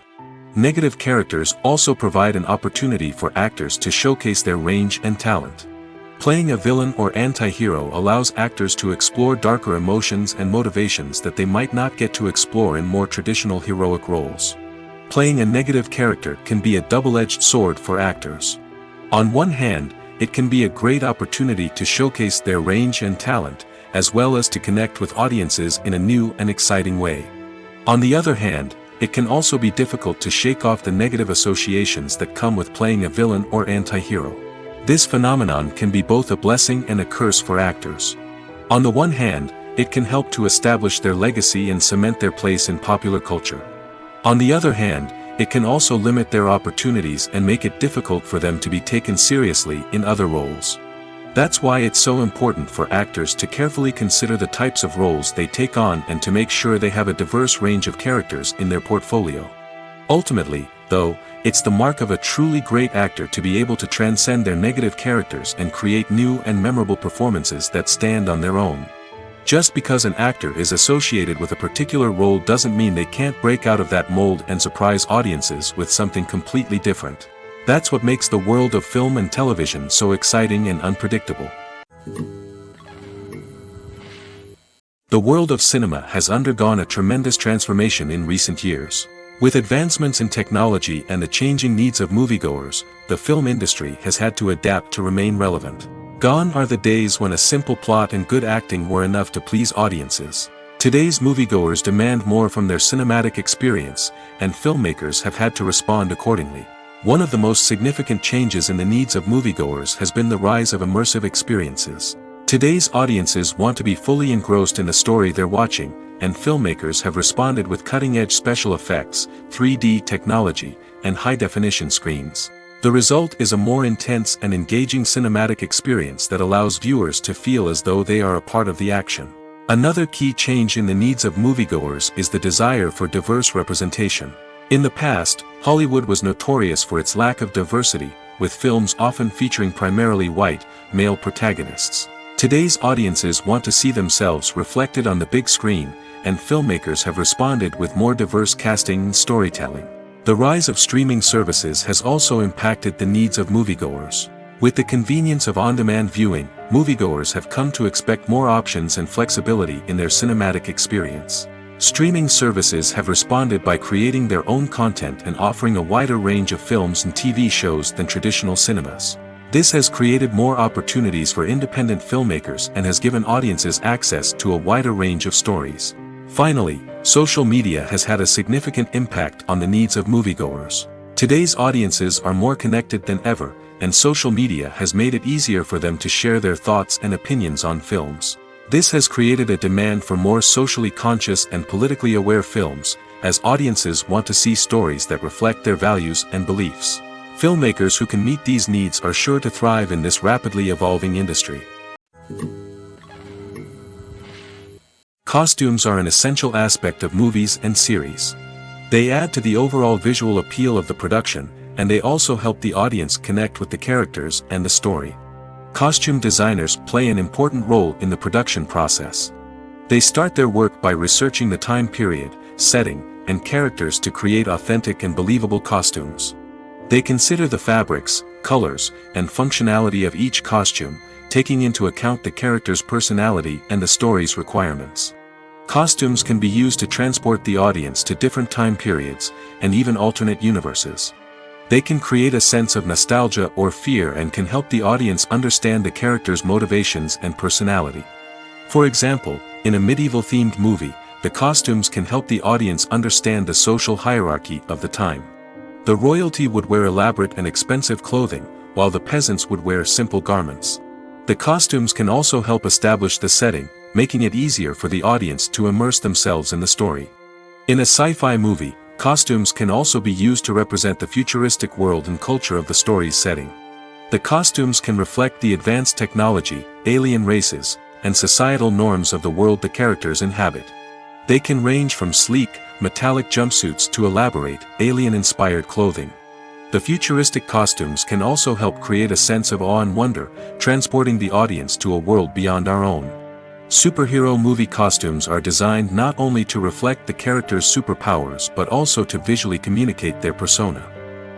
[SPEAKER 2] Negative characters also provide an opportunity for actors to showcase their range and talent. Playing a villain or anti-hero allows actors to explore darker emotions and motivations that they might not get to explore in more traditional heroic roles. Playing a negative character can be a double-edged sword for actors. On one hand, it can be a great opportunity to showcase their range and talent, as well as to connect with audiences in a new and exciting way. On the other hand, it can also be difficult to shake off the negative associations that come with playing a villain or anti-hero. This phenomenon can be both a blessing and a curse for actors. On the one hand, it can help to establish their legacy and cement their place in popular culture. On the other hand, it can also limit their opportunities and make it difficult for them to be taken seriously in other roles. That's why it's so important for actors to carefully consider the types of roles they take on and to make sure they have a diverse range of characters in their portfolio. Ultimately, though, it's the mark of a truly great actor to be able to transcend their negative characters and create new and memorable performances that stand on their own. Just because an actor is associated with a particular role doesn't mean they can't break out of that mold and surprise audiences with something completely different. That's what makes the world of film and television so exciting and unpredictable. The world of cinema has undergone a tremendous transformation in recent years. With advancements in technology and the changing needs of moviegoers, the film industry has had to adapt to remain relevant. Gone are the days when a simple plot and good acting were enough to please audiences. Today's moviegoers demand more from their cinematic experience, and filmmakers have had to respond accordingly. One of the most significant changes in the needs of moviegoers has been the rise of immersive experiences. Today's audiences want to be fully engrossed in the story they're watching, and filmmakers have responded with cutting-edge special effects, 3D technology, and high-definition screens. The result is a more intense and engaging cinematic experience that allows viewers to feel as though they are a part of the action. Another key change in the needs of moviegoers is the desire for diverse representation. In the past, Hollywood was notorious for its lack of diversity, with films often featuring primarily white, male protagonists. Today's audiences want to see themselves reflected on the big screen, and filmmakers have responded with more diverse casting and storytelling. The rise of streaming services has also impacted the needs of moviegoers. With the convenience of on-demand viewing, moviegoers have come to expect more options and flexibility in their cinematic experience. Streaming services have responded by creating their own content and offering a wider range of films and TV shows than traditional cinemas. This has created more opportunities for independent filmmakers and has given audiences access to a wider range of stories. Finally, social media has had a significant impact on the needs of moviegoers. Today's audiences are more connected than ever, and social media has made it easier for them to share their thoughts and opinions on films. This has created a demand for more socially conscious and politically aware films, as audiences want to see stories that reflect their values and beliefs. Filmmakers who can meet these needs are sure to thrive in this rapidly evolving industry. Costumes are an essential aspect of movies and series. They add to the overall visual appeal of the production, and they also help the audience connect with the characters and the story. Costume designers play an important role in the production process. They start their work by researching the time period, setting, and characters to create authentic and believable costumes. They consider the fabrics, colors, and functionality of each costume, taking into account the character's personality and the story's requirements. Costumes can be used to transport the audience to different time periods, and even alternate universes. They can create a sense of nostalgia or fear and can help the audience understand the character's motivations and personality. For example, in a medieval-themed movie, the costumes can help the audience understand the social hierarchy of the time. The royalty would wear elaborate and expensive clothing, while the peasants would wear simple garments. The costumes can also help establish the setting, making it easier for the audience to immerse themselves in the story. In a sci-fi movie, costumes can also be used to represent the futuristic world and culture of the story's setting. The costumes can reflect the advanced technology, alien races, and societal norms of the world the characters inhabit. They can range from sleek, metallic jumpsuits to elaborate, alien-inspired clothing. The futuristic costumes can also help create a sense of awe and wonder, transporting the audience to a world beyond our own. Superhero movie costumes are designed not only to reflect the character's superpowers but also to visually communicate their persona.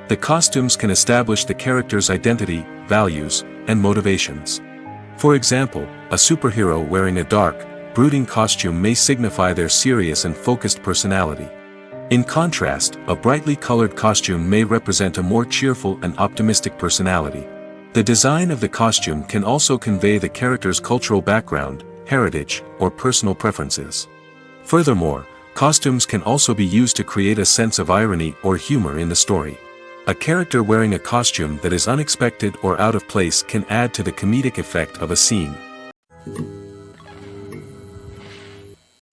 [SPEAKER 2] The costumes can establish the character's identity, values, and motivations. For example, a superhero wearing a dark, brooding costume may signify their serious and focused personality. In contrast, a brightly colored costume may represent a more cheerful and optimistic personality. The design of the costume can also convey the character's cultural background, heritage, or personal preferences. Furthermore, costumes can also be used to create a sense of irony or humor in the story. A character wearing a costume that is unexpected or out of place can add to the comedic effect of a scene.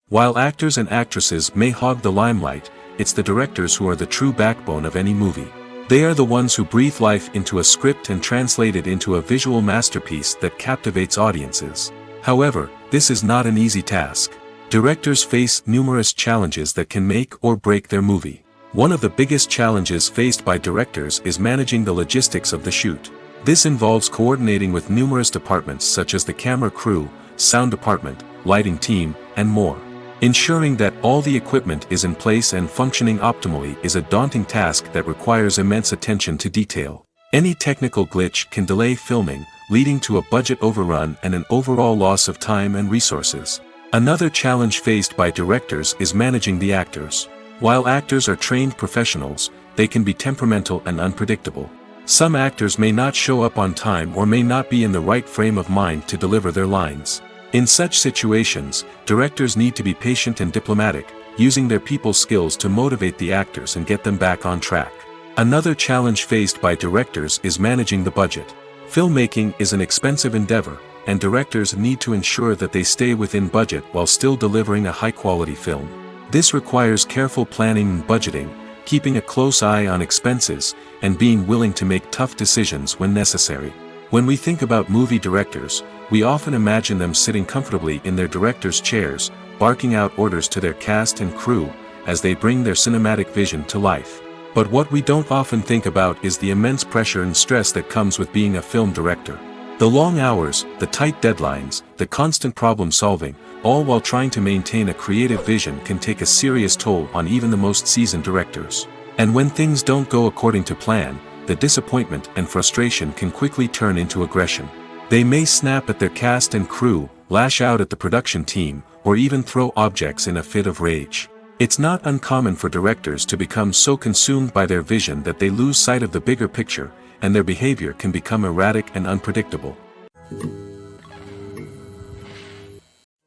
[SPEAKER 2] While actors and actresses may hog the limelight, it's the directors who are the true backbone of any movie. They are the ones who breathe life into a script and translate it into a visual masterpiece that captivates audiences. However, this is not an easy task. Directors face numerous challenges that can make or break their movie. One of the biggest challenges faced by directors is managing the logistics of the shoot. This involves coordinating with numerous departments such as the camera crew, sound department, lighting team, and more. Ensuring that all the equipment is in place and functioning optimally is a daunting task that requires immense attention to detail. Any technical glitch can delay filming, leading to a budget overrun and an overall loss of time and resources. Another challenge faced by directors is managing the actors. While actors are trained professionals, they can be temperamental and unpredictable. Some actors may not show up on time or may not be in the right frame of mind to deliver their lines. In such situations, directors need to be patient and diplomatic, using their people skills to motivate the actors and get them back on track. Another challenge faced by directors is managing the budget. Filmmaking is an expensive endeavor, and directors need to ensure that they stay within budget while still delivering a high-quality film. This requires careful planning and budgeting, keeping a close eye on expenses, and being willing to make tough decisions when necessary. When we think about movie directors, we often imagine them sitting comfortably in their director's chairs, barking out orders to their cast and crew, as they bring their cinematic vision to life. But what we don't often think about is the immense pressure and stress that comes with being a film director. The long hours, the tight deadlines, the constant problem solving, all while trying to maintain a creative vision can take a serious toll on even the most seasoned directors. And when things don't go according to plan, the disappointment and frustration can quickly turn into aggression. They may snap at their cast and crew, lash out at the production team, or even throw objects in a fit of rage. It's not uncommon for directors to become so consumed by their vision that they lose sight of the bigger picture, and their behavior can become erratic and unpredictable.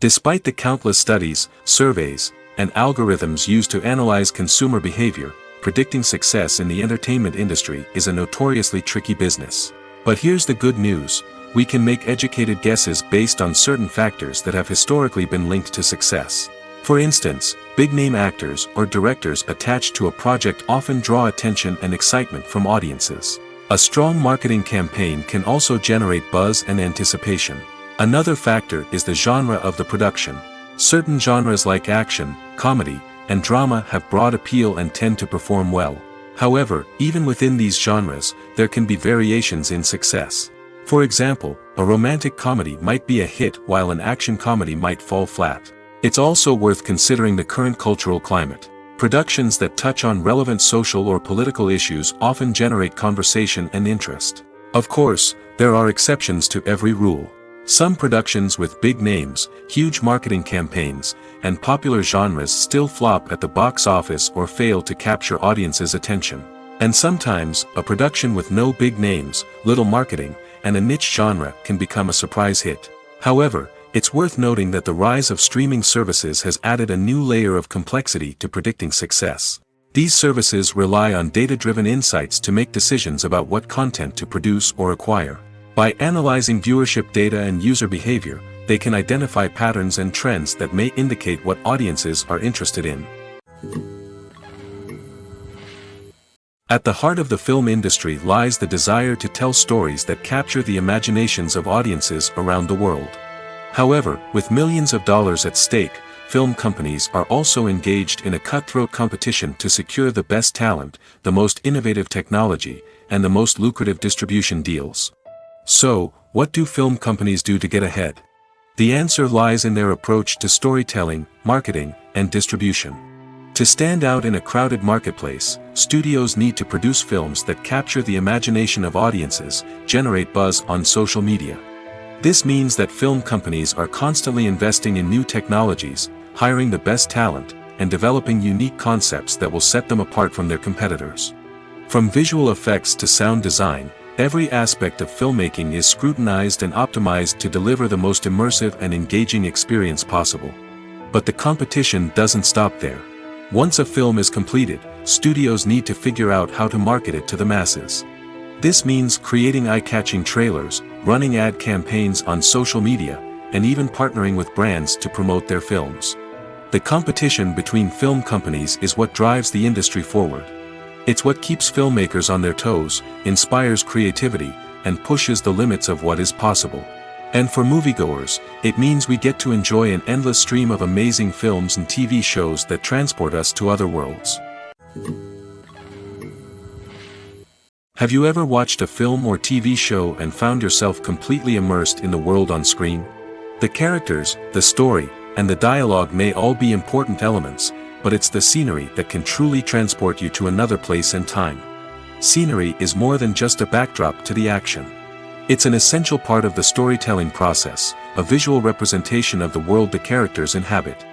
[SPEAKER 2] Despite the countless studies, surveys, and algorithms used to analyze consumer behavior, predicting success in the entertainment industry is a notoriously tricky business. But here's the good news: we can make educated guesses based on certain factors that have historically been linked to success. For instance, big-name actors or directors attached to a project often draw attention and excitement from audiences. A strong marketing campaign can also generate buzz and anticipation. Another factor is the genre of the production. Certain genres like action, comedy, and drama have broad appeal and tend to perform well. However, even within these genres, there can be variations in success. For example, a romantic comedy might be a hit while an action comedy might fall flat. It's also worth considering the current cultural climate. Productions that touch on relevant social or political issues often generate conversation and interest. Of course, there are exceptions to every rule. Some productions with big names, huge marketing campaigns, and popular genres still flop at the box office or fail to capture audiences' attention. And sometimes, a production with no big names, little marketing, and a niche genre can become a surprise hit. However, it's worth noting that the rise of streaming services has added a new layer of complexity to predicting success. These services rely on data-driven insights to make decisions about what content to produce or acquire. By analyzing viewership data and user behavior, they can identify patterns and trends that may indicate what audiences are interested in. At the heart of the film industry lies the desire to tell stories that capture the imaginations of audiences around the world. However, with millions of dollars at stake, film companies are also engaged in a cutthroat competition to secure the best talent, the most innovative technology, and the most lucrative distribution deals. So, what do film companies do to get ahead? The answer lies in their approach to storytelling, marketing, and distribution. To stand out in a crowded marketplace, studios need to produce films that capture the imagination of audiences, generate buzz on social media. This means that film companies are constantly investing in new technologies, hiring the best talent, and developing unique concepts that will set them apart from their competitors. From visual effects to sound design, every aspect of filmmaking is scrutinized and optimized to deliver the most immersive and engaging experience possible. But the competition doesn't stop there. Once a film is completed, studios need to figure out how to market it to the masses. This means creating eye-catching trailers, running ad campaigns on social media, and even partnering with brands to promote their films. The competition between film companies is what drives the industry forward. It's what keeps filmmakers on their toes, inspires creativity, and pushes the limits of what is possible. And for moviegoers, it means we get to enjoy an endless stream of amazing films and TV shows that transport us to other worlds. Have you ever watched a film or TV show and found yourself completely immersed in the world on screen? The characters, the story, and the dialogue may all be important elements, but it's the scenery that can truly transport you to another place and time. Scenery is more than just a backdrop to the action. It's an essential part of the storytelling process, a visual representation of the world the characters inhabit.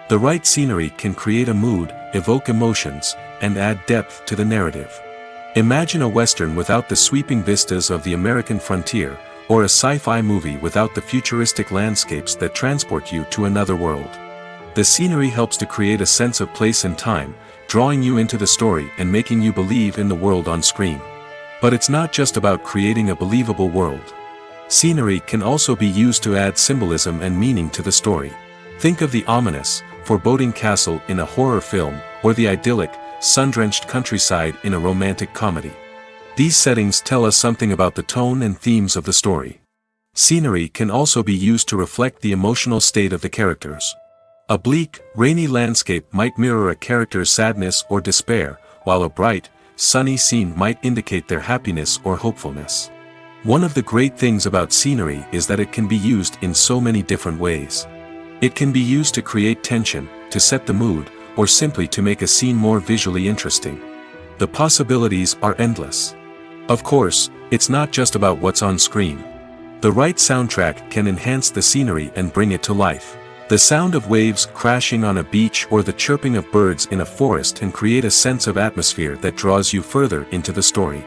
[SPEAKER 2] The right scenery can create a mood, evoke emotions, and add depth to the narrative. Imagine a Western without the sweeping vistas of the American frontier, or a sci-fi movie without the futuristic landscapes that transport you to another world. The scenery helps to create a sense of place and time, drawing you into the story and making you believe in the world on screen. But it's not just about creating a believable world. Scenery can also be used to add symbolism and meaning to the story. Think of the ominous, foreboding castle in a horror film, or the idyllic, sun-drenched countryside in a romantic comedy. These settings tell us something about the tone and themes of the story. Scenery can also be used to reflect the emotional state of the characters. A bleak, rainy landscape might mirror a character's sadness or despair, while a bright, sunny scene might indicate their happiness or hopefulness. One of the great things about scenery is that it can be used in so many different ways. It can be used to create tension, to set the mood, or simply to make a scene more visually interesting. The possibilities are endless. Of course, it's not just about what's on screen. The right soundtrack can enhance the scenery and bring it to life. The sound of waves crashing on a beach or the chirping of birds in a forest can create a sense of atmosphere that draws you further into the story.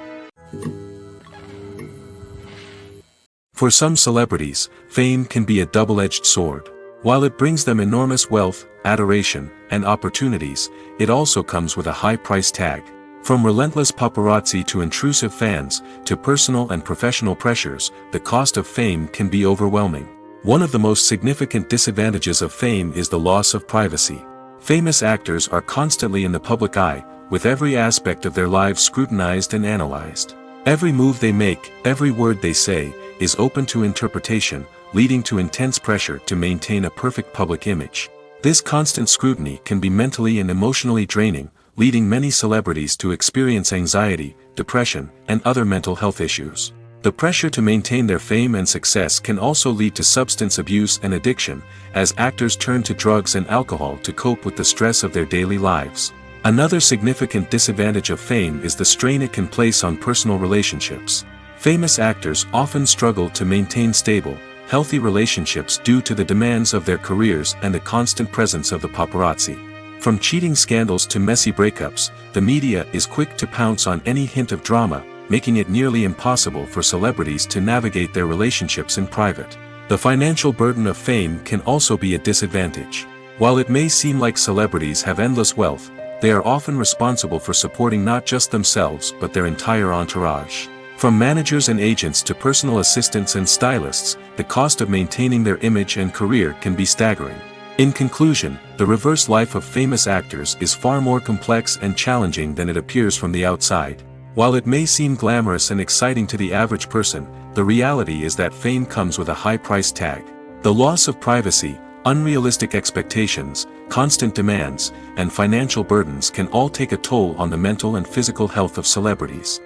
[SPEAKER 2] For some celebrities, fame can be a double-edged sword. While it brings them enormous wealth, adoration, and opportunities, it also comes with a high price tag. From relentless paparazzi to intrusive fans, to personal and professional pressures, the cost of fame can be overwhelming. One of the most significant disadvantages of fame is the loss of privacy. Famous actors are constantly in the public eye, with every aspect of their lives scrutinized and analyzed. Every move they make, every word they say, is open to interpretation, leading to intense pressure to maintain a perfect public image. This constant scrutiny can be mentally and emotionally draining, leading many celebrities to experience anxiety, depression, and other mental health issues. The pressure to maintain their fame and success can also lead to substance abuse and addiction, as actors turn to drugs and alcohol to cope with the stress of their daily lives. Another significant disadvantage of fame is the strain it can place on personal relationships. Famous actors often struggle to maintain stable, healthy relationships due to the demands of their careers and the constant presence of the paparazzi. From cheating scandals to messy breakups, the media is quick to pounce on any hint of drama, making it nearly impossible for celebrities to navigate their relationships in private. The financial burden of fame can also be a disadvantage. While it may seem like celebrities have endless wealth, they are often responsible for supporting not just themselves but their entire entourage. From managers and agents to personal assistants and stylists, the cost of maintaining their image and career can be staggering. In conclusion, the reverse life of famous actors is far more complex and challenging than it appears from the outside. While it may seem glamorous and exciting to the average person, the reality is that fame comes with a high price tag. The loss of privacy, unrealistic expectations, constant demands, and financial burdens can all take a toll on the mental and physical health of celebrities.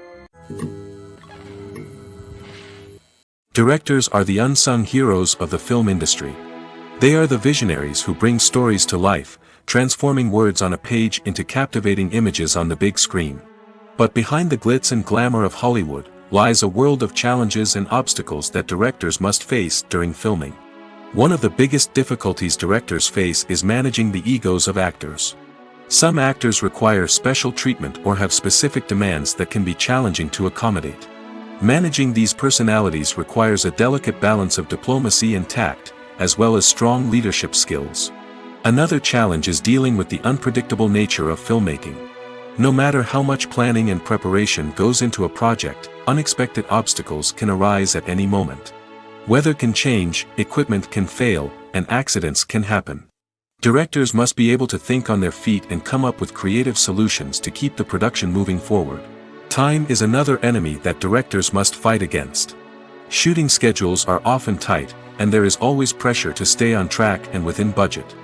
[SPEAKER 2] Directors are the unsung heroes of the film industry. They are the visionaries who bring stories to life, transforming words on a page into captivating images on the big screen. But behind the glitz and glamour of Hollywood, lies a world of challenges and obstacles that directors must face during filming. One of the biggest difficulties directors face is managing the egos of actors. Some actors require special treatment or have specific demands that can be challenging to accommodate. Managing these personalities requires a delicate balance of diplomacy and tact, as well as strong leadership skills. Another challenge is dealing with the unpredictable nature of filmmaking. No matter how much planning and preparation goes into a project, unexpected obstacles can arise at any moment. Weather can change, equipment can fail, and accidents can happen. Directors must be able to think on their feet and come up with creative solutions to keep the production moving forward. Time is another enemy that directors must fight against. Shooting schedules are often tight, and there is always pressure to stay on track and within budget.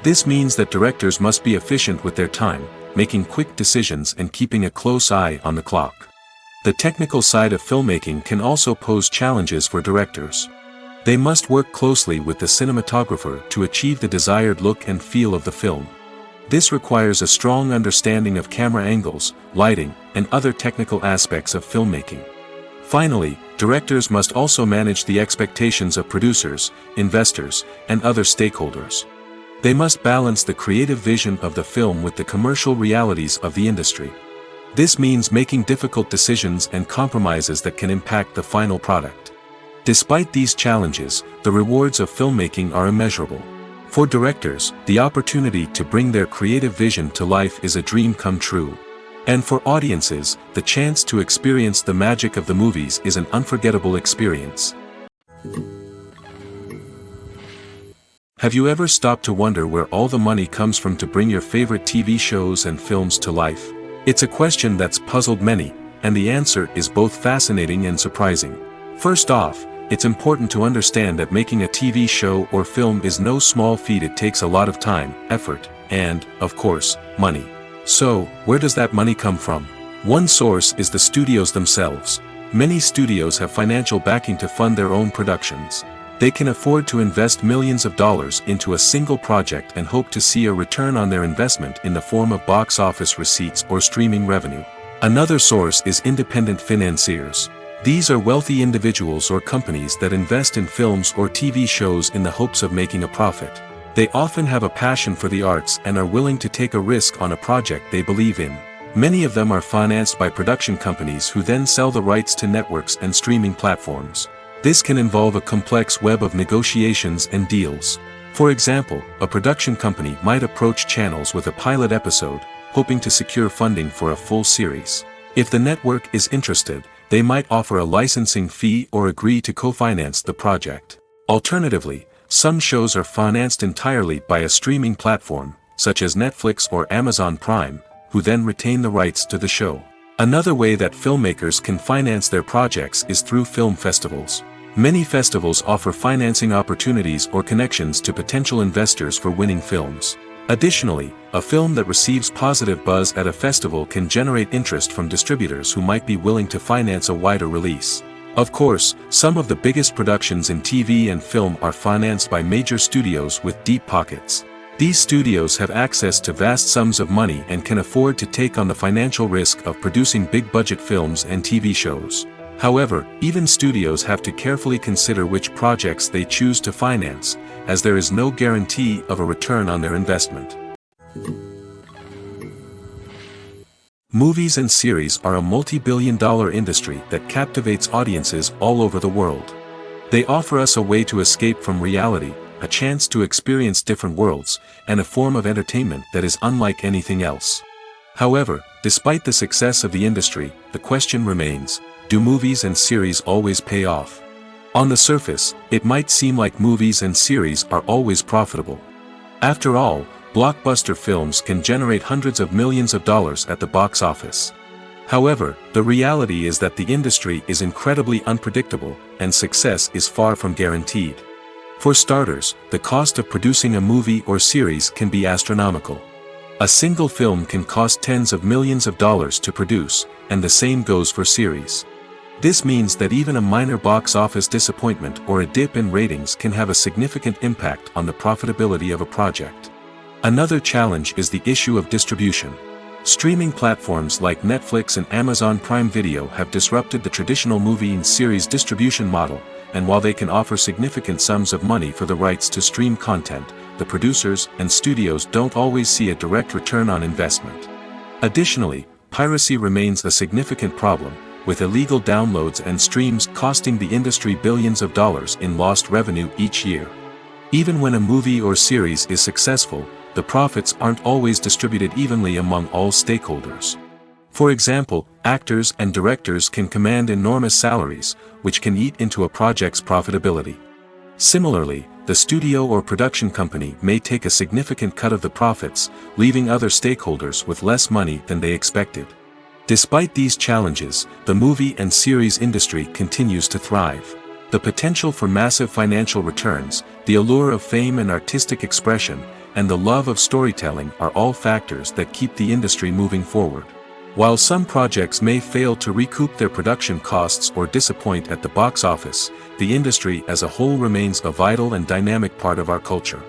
[SPEAKER 2] This means that directors must be efficient with their time, making quick decisions and keeping a close eye on the clock. The technical side of filmmaking can also pose challenges for directors. They must work closely with the cinematographer to achieve the desired look and feel of the film. This requires a strong understanding of camera angles, lighting, and other technical aspects of filmmaking. Finally, directors must also manage the expectations of producers, investors, and other stakeholders. They must balance the creative vision of the film with the commercial realities of the industry. This means making difficult decisions and compromises that can impact the final product. Despite these challenges, the rewards of filmmaking are immeasurable. For directors, the opportunity to bring their creative vision to life is a dream come true. And for audiences, the chance to experience the magic of the movies is an unforgettable experience. Have you ever stopped to wonder where all the money comes from to bring your favorite TV shows and films to life? It's a question that's puzzled many, and the answer is both fascinating and surprising. First off, it's important to understand that making a TV show or film is no small feat. It takes a lot of time, effort, and, of course, money. So, where does that money come from? One source is the studios themselves. Many studios have financial backing to fund their own productions. They can afford to invest millions of dollars into a single project and hope to see a return on their investment in the form of box office receipts or streaming revenue. Another source is independent financiers. These are wealthy individuals or companies that invest in films or TV shows in the hopes of making a profit. They often have a passion for the arts and are willing to take a risk on a project they believe in. Many of them are financed by production companies who then sell the rights to networks and streaming platforms. This can involve a complex web of negotiations and deals. For example, a production company might approach channels with a pilot episode, hoping to secure funding for a full series. If the network is interested, they might offer a licensing fee or agree to co-finance the project. Alternatively, some shows are financed entirely by a streaming platform, such as Netflix or Amazon Prime, who then retain the rights to the show. Another way that filmmakers can finance their projects is through film festivals. Many festivals offer financing opportunities or connections to potential investors for winning films. Additionally, a film that receives positive buzz at a festival can generate interest from distributors who might be willing to finance a wider release. Of course, some of the biggest productions in TV and film are financed by major studios with deep pockets. These studios have access to vast sums of money and can afford to take on the financial risk of producing big-budget films and TV shows. However, even studios have to carefully consider which projects they choose to finance, as there is no guarantee of a return on their investment. Movies and series are a multi-billion-dollar industry that captivates audiences all over the world. They offer us a way to escape from reality, a chance to experience different worlds, and a form of entertainment that is unlike anything else. However, despite the success of the industry, the question remains, do movies and series always pay off? On the surface, it might seem like movies and series are always profitable. After all, blockbuster films can generate hundreds of millions of dollars at the box office. However, the reality is that the industry is incredibly unpredictable, and success is far from guaranteed. For starters, the cost of producing a movie or series can be astronomical. A single film can cost tens of millions of dollars to produce, and the same goes for series. This means that even a minor box office disappointment or a dip in ratings can have a significant impact on the profitability of a project. Another challenge is the issue of distribution. Streaming platforms like Netflix and Amazon Prime Video have disrupted the traditional movie and series distribution model, and while they can offer significant sums of money for the rights to stream content, the producers and studios don't always see a direct return on investment. Additionally, piracy remains a significant problem, with illegal downloads and streams costing the industry billions of dollars in lost revenue each year. Even when a movie or series is successful, the profits aren't always distributed evenly among all stakeholders. For example, actors and directors can command enormous salaries, which can eat into a project's profitability. Similarly, the studio or production company may take a significant cut of the profits, leaving other stakeholders with less money than they expected. Despite these challenges, the movie and series industry continues to thrive. The potential for massive financial returns, the allure of fame and artistic expression, and the love of storytelling are all factors that keep the industry moving forward. While some projects may fail to recoup their production costs or disappoint at the box office, the industry as a whole remains a vital and dynamic part of our culture.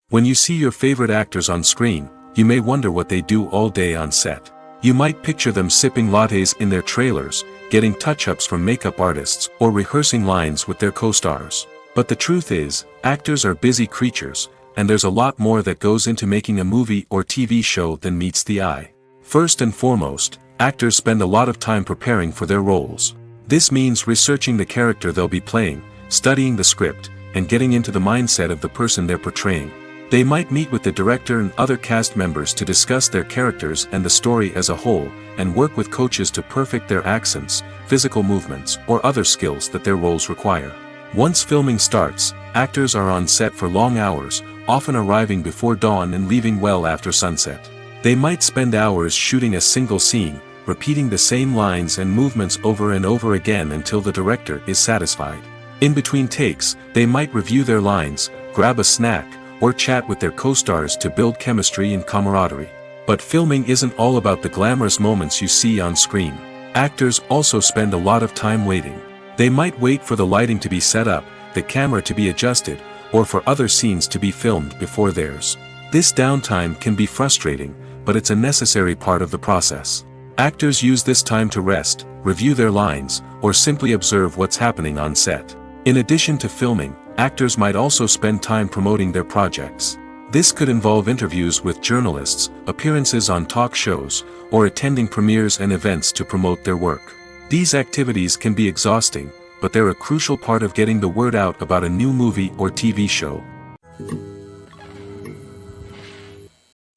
[SPEAKER 2] When you see your favorite actors on screen, you may wonder what they do all day on set. You might picture them sipping lattes in their trailers, getting touch-ups from makeup artists, or rehearsing lines with their co-stars. But the truth is, actors are busy creatures, and there's a lot more that goes into making a movie or TV show than meets the eye. First and foremost, actors spend a lot of time preparing for their roles. This means researching the character they'll be playing, studying the script, and getting into the mindset of the person they're portraying. They might meet with the director and other cast members to discuss their characters and the story as a whole, and work with coaches to perfect their accents, physical movements, or other skills that their roles require. Once filming starts, actors are on set for long hours, often arriving before dawn and leaving well after sunset. They might spend hours shooting a single scene, repeating the same lines and movements over and over again until the director is satisfied. In between takes, they might review their lines, grab a snack, or chat with their co-stars to build chemistry and camaraderie. But filming isn't all about the glamorous moments you see on screen. Actors also spend a lot of time waiting. They might wait for the lighting to be set up, the camera to be adjusted, or for other scenes to be filmed before theirs. This downtime can be frustrating, but it's a necessary part of the process. Actors use this time to rest, review their lines, or simply observe what's happening on set. In addition to filming, actors might also spend time promoting their projects. This could involve interviews with journalists, appearances on talk shows, or attending premieres and events to promote their work. These activities can be exhausting, but they're a crucial part of getting the word out about a new movie or TV show.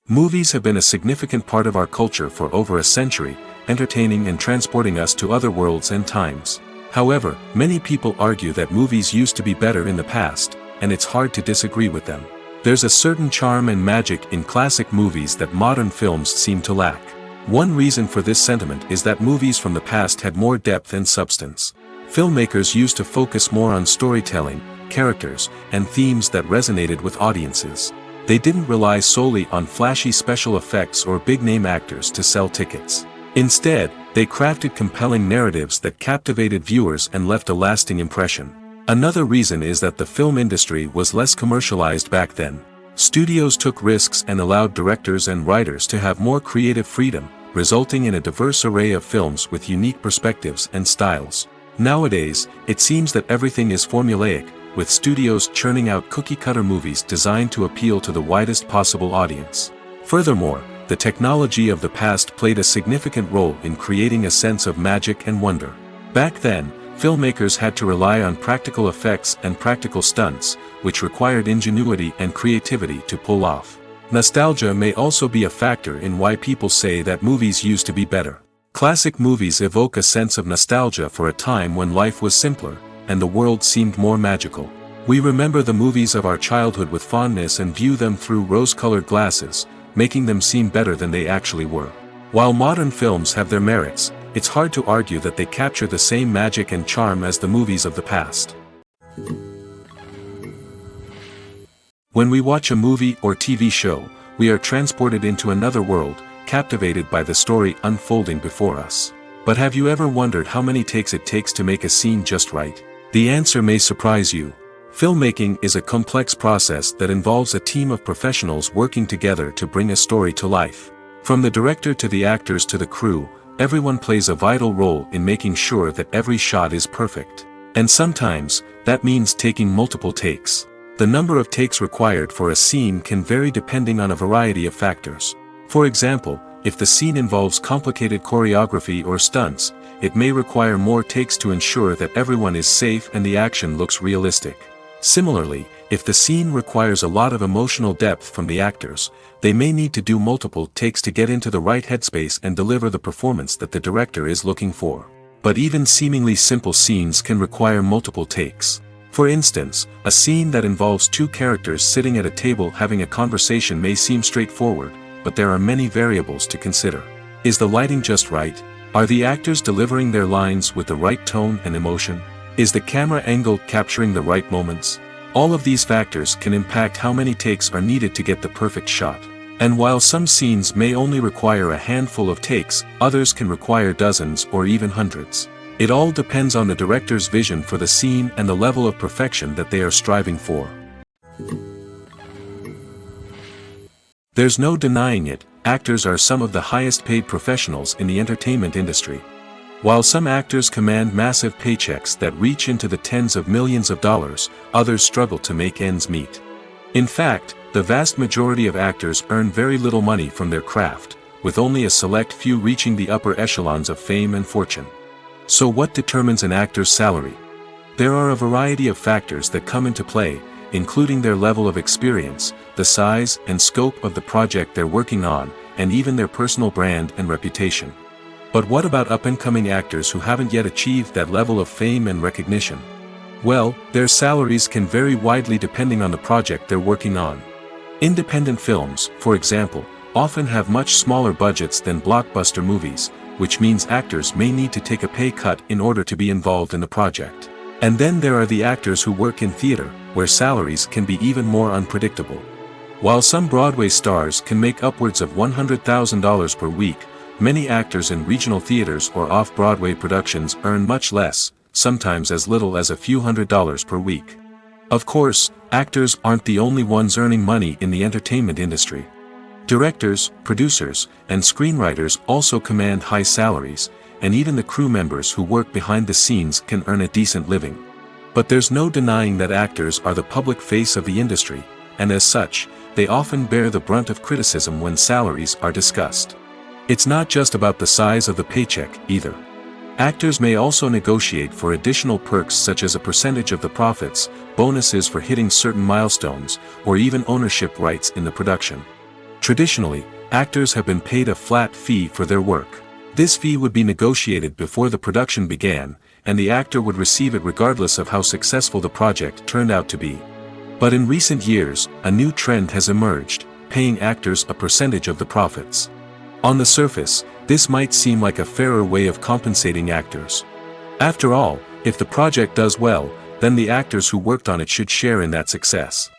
[SPEAKER 2] Movies have been a significant part of our culture for over a century, entertaining and transporting us to other worlds and times. However, many people argue that movies used to be better in the past, and it's hard to disagree with them. There's a certain charm and magic in classic movies that modern films seem to lack. One reason for this sentiment is that movies from the past had more depth and substance. Filmmakers used to focus more on storytelling, characters, and themes that resonated with audiences. They didn't rely solely on flashy special effects or big-name actors to sell tickets. Instead, they crafted compelling narratives that captivated viewers and left a lasting impression. Another reason is that the film industry was less commercialized back then. Studios took risks and allowed directors and writers to have more creative freedom, resulting in a diverse array of films with unique perspectives and styles. Nowadays, it seems that everything is formulaic, with studios churning out cookie-cutter movies designed to appeal to the widest possible audience. Furthermore, the technology of the past played a significant role in creating a sense of magic and wonder. Back then, filmmakers had to rely on practical effects and practical stunts, which required ingenuity and creativity to pull off. Nostalgia may also be a factor in why people say that movies used to be better. Classic movies evoke a sense of nostalgia for a time when life was simpler, and the world seemed more magical. We remember the movies of our childhood with fondness and view them through rose-colored glasses, making them seem better than they actually were. While modern films have their merits, it's hard to argue that they capture the same magic and charm as the movies of the past. When we watch a movie or TV show, we are transported into another world, captivated by the story unfolding before us. But have you ever wondered how many takes it takes to make a scene just right? The answer may surprise you. Filmmaking is a complex process that involves a team of professionals working together to bring a story to life. From the director to the actors to the crew, everyone plays a vital role in making sure that every shot is perfect. And sometimes, that means taking multiple takes. The number of takes required for a scene can vary depending on a variety of factors. For example, if the scene involves complicated choreography or stunts, it may require more takes to ensure that everyone is safe and the action looks realistic. Similarly, if the scene requires a lot of emotional depth from the actors, they may need to do multiple takes to get into the right headspace and deliver the performance that the director is looking for. But even seemingly simple scenes can require multiple takes. For instance, a scene that involves two characters sitting at a table having a conversation may seem straightforward, but there are many variables to consider. Is the lighting just right? Are the actors delivering their lines with the right tone and emotion? Is the camera angle capturing the right moments? All of these factors can impact how many takes are needed to get the perfect shot. And while some scenes may only require a handful of takes, others can require dozens or even hundreds. It all depends on the director's vision for the scene and the level of perfection that they are striving for. There's no denying it, actors are some of the highest paid professionals in the entertainment industry. While some actors command massive paychecks that reach into the tens of millions of dollars, others struggle to make ends meet. In fact, the vast majority of actors earn very little money from their craft, with only a select few reaching the upper echelons of fame and fortune. So what determines an actor's salary? There are a variety of factors that come into play, including their level of experience, the size and scope of the project they're working on, and even their personal brand and reputation. But what about up-and-coming actors who haven't yet achieved that level of fame and recognition? Well, their salaries can vary widely depending on the project they're working on. Independent films, for example, often have much smaller budgets than blockbuster movies, which means actors may need to take a pay cut in order to be involved in the project. And then there are the actors who work in theater, where salaries can be even more unpredictable. While some Broadway stars can make upwards of $100,000 per week, many actors in regional theaters or off-Broadway productions earn much less, sometimes as little as a few $100s per week. Of course, actors aren't the only ones earning money in the entertainment industry. Directors, producers, and screenwriters also command high salaries, and even the crew members who work behind the scenes can earn a decent living. But there's no denying that actors are the public face of the industry, and as such, they often bear the brunt of criticism when salaries are discussed. It's not just about the size of the paycheck, either. Actors may also negotiate for additional perks such as a percentage of the profits, bonuses for hitting certain milestones, or even ownership rights in the production. Traditionally, actors have been paid a flat fee for their work. This fee would be negotiated before the production began, and the actor would receive it regardless of how successful the project turned out to be. But in recent years, a new trend has emerged, paying actors a percentage of the profits. On the surface, this might seem like a fairer way of compensating actors. After all, if the project does well, then the actors who worked on it should share in that success.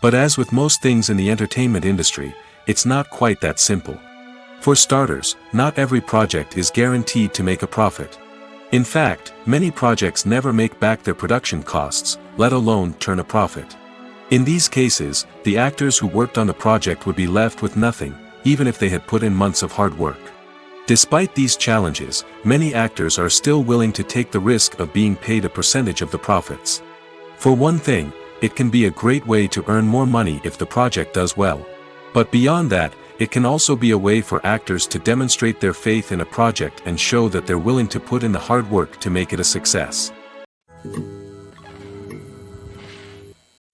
[SPEAKER 2] But as with most things in the entertainment industry, it's not quite that simple. For starters, not every project is guaranteed to make a profit. In fact, many projects never make back their production costs, let alone turn a profit. In these cases, the actors who worked on the project would be left with nothing, even if they had put in months of hard work. Despite these challenges, many actors are still willing to take the risk of being paid a percentage of the profits. For one thing, it can be a great way to earn more money if the project does well. But beyond that, it can also be a way for actors to demonstrate their faith in a project and show that they're willing to put in the hard work to make it a success.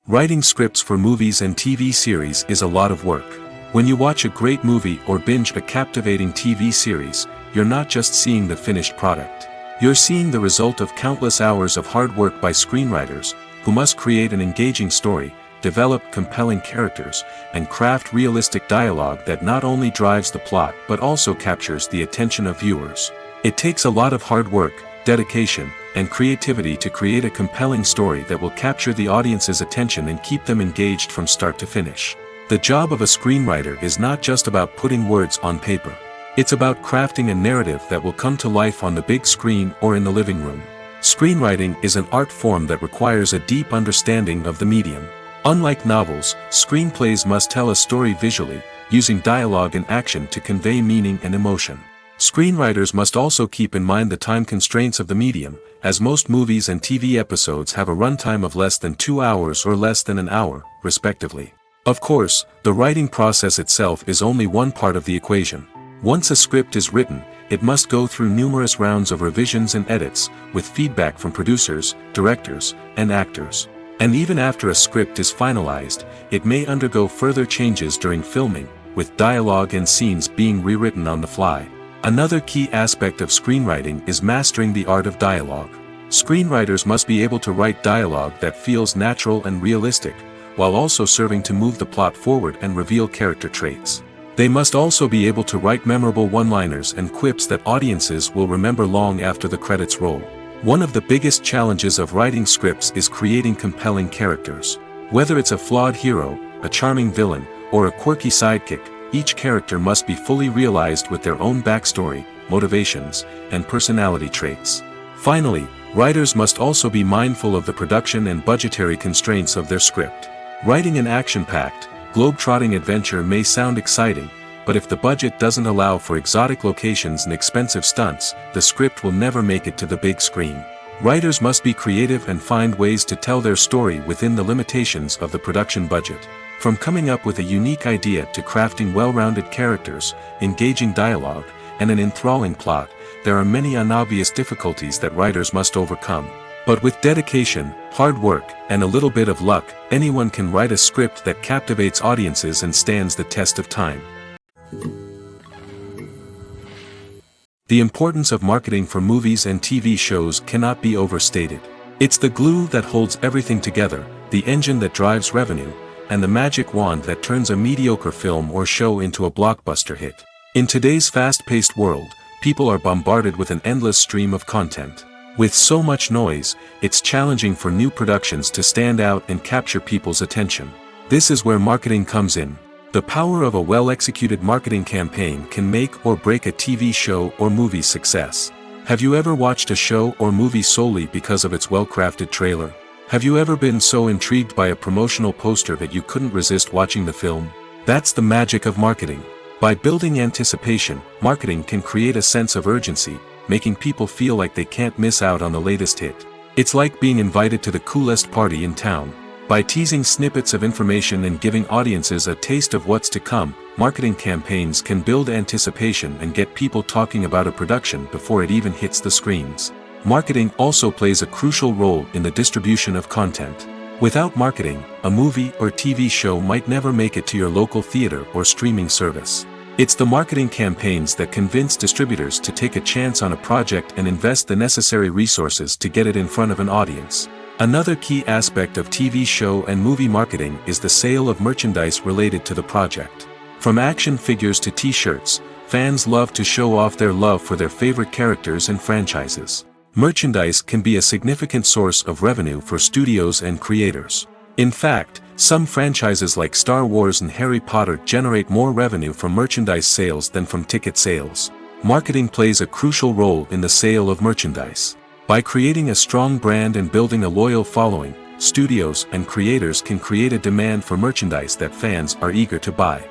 [SPEAKER 2] Writing scripts for movies and TV series is a lot of work. When you watch a great movie or binge a captivating TV series, you're not just seeing the finished product. You're seeing the result of countless hours of hard work by screenwriters, who must create an engaging story, develop compelling characters, and craft realistic dialogue that not only drives the plot but also captures the attention of viewers. It takes a lot of hard work, dedication, and creativity to create a compelling story that will capture the audience's attention and keep them engaged from start to finish. The job of a screenwriter is not just about putting words on paper. It's about crafting a narrative that will come to life on the big screen or in the living room. Screenwriting is an art form that requires a deep understanding of the medium. Unlike novels, screenplays must tell a story visually, using dialogue and action to convey meaning and emotion. Screenwriters must also keep in mind the time constraints of the medium, as most movies and TV episodes have a runtime of less than 2 hours or less than an hour, respectively. Of course, the writing process itself is only one part of the equation. Once a script is written, it must go through numerous rounds of revisions and edits, with feedback from producers, directors, and actors. And even after a script is finalized, it may undergo further changes during filming, with dialogue and scenes being rewritten on the fly. Another key aspect of screenwriting is mastering the art of dialogue. Screenwriters must be able to write dialogue that feels natural and realistic, while also serving to move the plot forward and reveal character traits. They must also be able to write memorable one-liners and quips that audiences will remember long after the credits roll. One of the biggest challenges of writing scripts is creating compelling characters. Whether it's a flawed hero, a charming villain, or a quirky sidekick, each character must be fully realized with their own backstory, motivations, and personality traits. Finally, writers must also be mindful of the production and budgetary constraints of their script. Writing an action-packed, globe-trotting adventure may sound exciting, but if the budget doesn't allow for exotic locations and expensive stunts, the script will never make it to the big screen. Writers must be creative and find ways to tell their story within the limitations of the production budget. From coming up with a unique idea to crafting well-rounded characters, engaging dialogue, and an enthralling plot, there are many unobvious difficulties that writers must overcome. But with dedication, hard work, and a little bit of luck, anyone can write a script that captivates audiences and stands the test of time. The importance of marketing for movies and TV shows cannot be overstated. It's the glue that holds everything together, the engine that drives revenue, and the magic wand that turns a mediocre film or show into a blockbuster hit. In today's fast-paced world, people are bombarded with an endless stream of content. With so much noise, it's challenging for new productions to stand out and capture people's attention. This is where marketing comes in. The power of a well-executed marketing campaign can make or break a TV show or movie's success. Have you ever watched a show or movie solely because of its well-crafted trailer? Have you ever been so intrigued by a promotional poster that you couldn't resist watching the film? That's the magic of marketing. By building anticipation, marketing can create a sense of urgency, making people feel like they can't miss out on the latest hit. It's like being invited to the coolest party in town. By teasing snippets of information and giving audiences a taste of what's to come, marketing campaigns can build anticipation and get people talking about a production before it even hits the screens. Marketing also plays a crucial role in the distribution of content. Without marketing, a movie or TV show might never make it to your local theater or streaming service. It's the marketing campaigns that convince distributors to take a chance on a project and invest the necessary resources to get it in front of an audience. Another key aspect of TV show and movie marketing is the sale of merchandise related to the project. From action figures to t-shirts, fans love to show off their love for their favorite characters and franchises. Merchandise can be a significant source of revenue for studios and creators. In fact, some franchises like Star Wars and Harry Potter generate more revenue from merchandise sales than from ticket sales. Marketing plays a crucial role in the sale of merchandise. By creating a strong brand and building a loyal following, studios and creators can create a demand for merchandise that fans are eager to buy.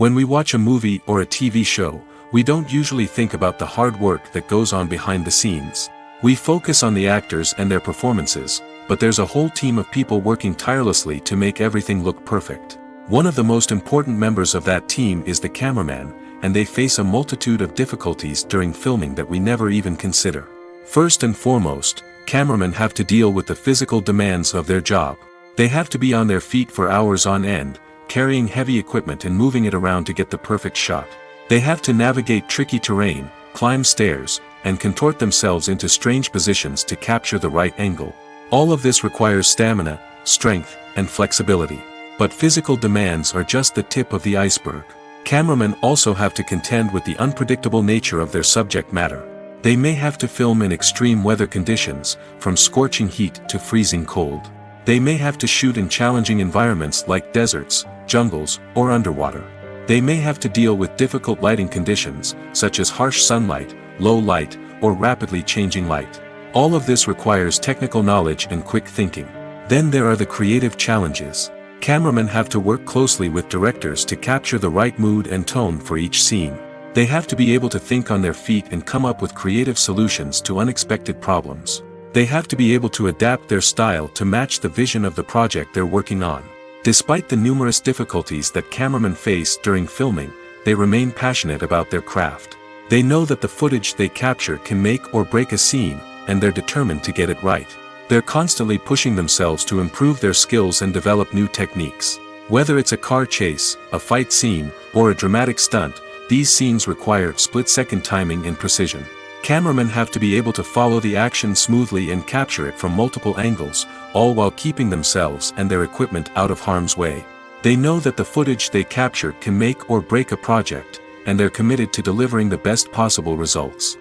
[SPEAKER 2] When we watch a movie or a TV show, we don't usually think about the hard work that goes on behind the scenes. We focus on the actors and their performances, but there's a whole team of people working tirelessly to make everything look perfect. One of the most important members of that team is the cameraman, and they face a multitude of difficulties during filming that we never even consider. First and foremost, cameramen have to deal with the physical demands of their job. They have to be on their feet for hours on end, carrying heavy equipment and moving it around to get the perfect shot. They have to navigate tricky terrain, climb stairs, and contort themselves into strange positions to capture the right angle. All of this requires stamina, strength, and flexibility. But physical demands are just the tip of the iceberg. Cameramen also have to contend with the unpredictable nature of their subject matter. They may have to film in extreme weather conditions, from scorching heat to freezing cold. They may have to shoot in challenging environments like deserts, jungles, or underwater. They may have to deal with difficult lighting conditions, such as harsh sunlight, low light, or rapidly changing light. All of this requires technical knowledge and quick thinking. Then there are the creative challenges. Cameramen have to work closely with directors to capture the right mood and tone for each scene. They have to be able to think on their feet and come up with creative solutions to unexpected problems. They have to be able to adapt their style to match the vision of the project they're working on. Despite the numerous difficulties that cameramen face during filming, they remain passionate about their craft. They know that the footage they capture can make or break a scene, and they're determined to get it right. They're constantly pushing themselves to improve their skills and develop new techniques. Whether it's a car chase, a fight scene, or a dramatic stunt, these scenes require split-second timing and precision. Cameramen have to be able to follow the action smoothly and capture it from multiple angles, all while keeping themselves and their equipment out of harm's way. They know that the footage they capture can make or break a project, and they're committed to delivering the best possible results.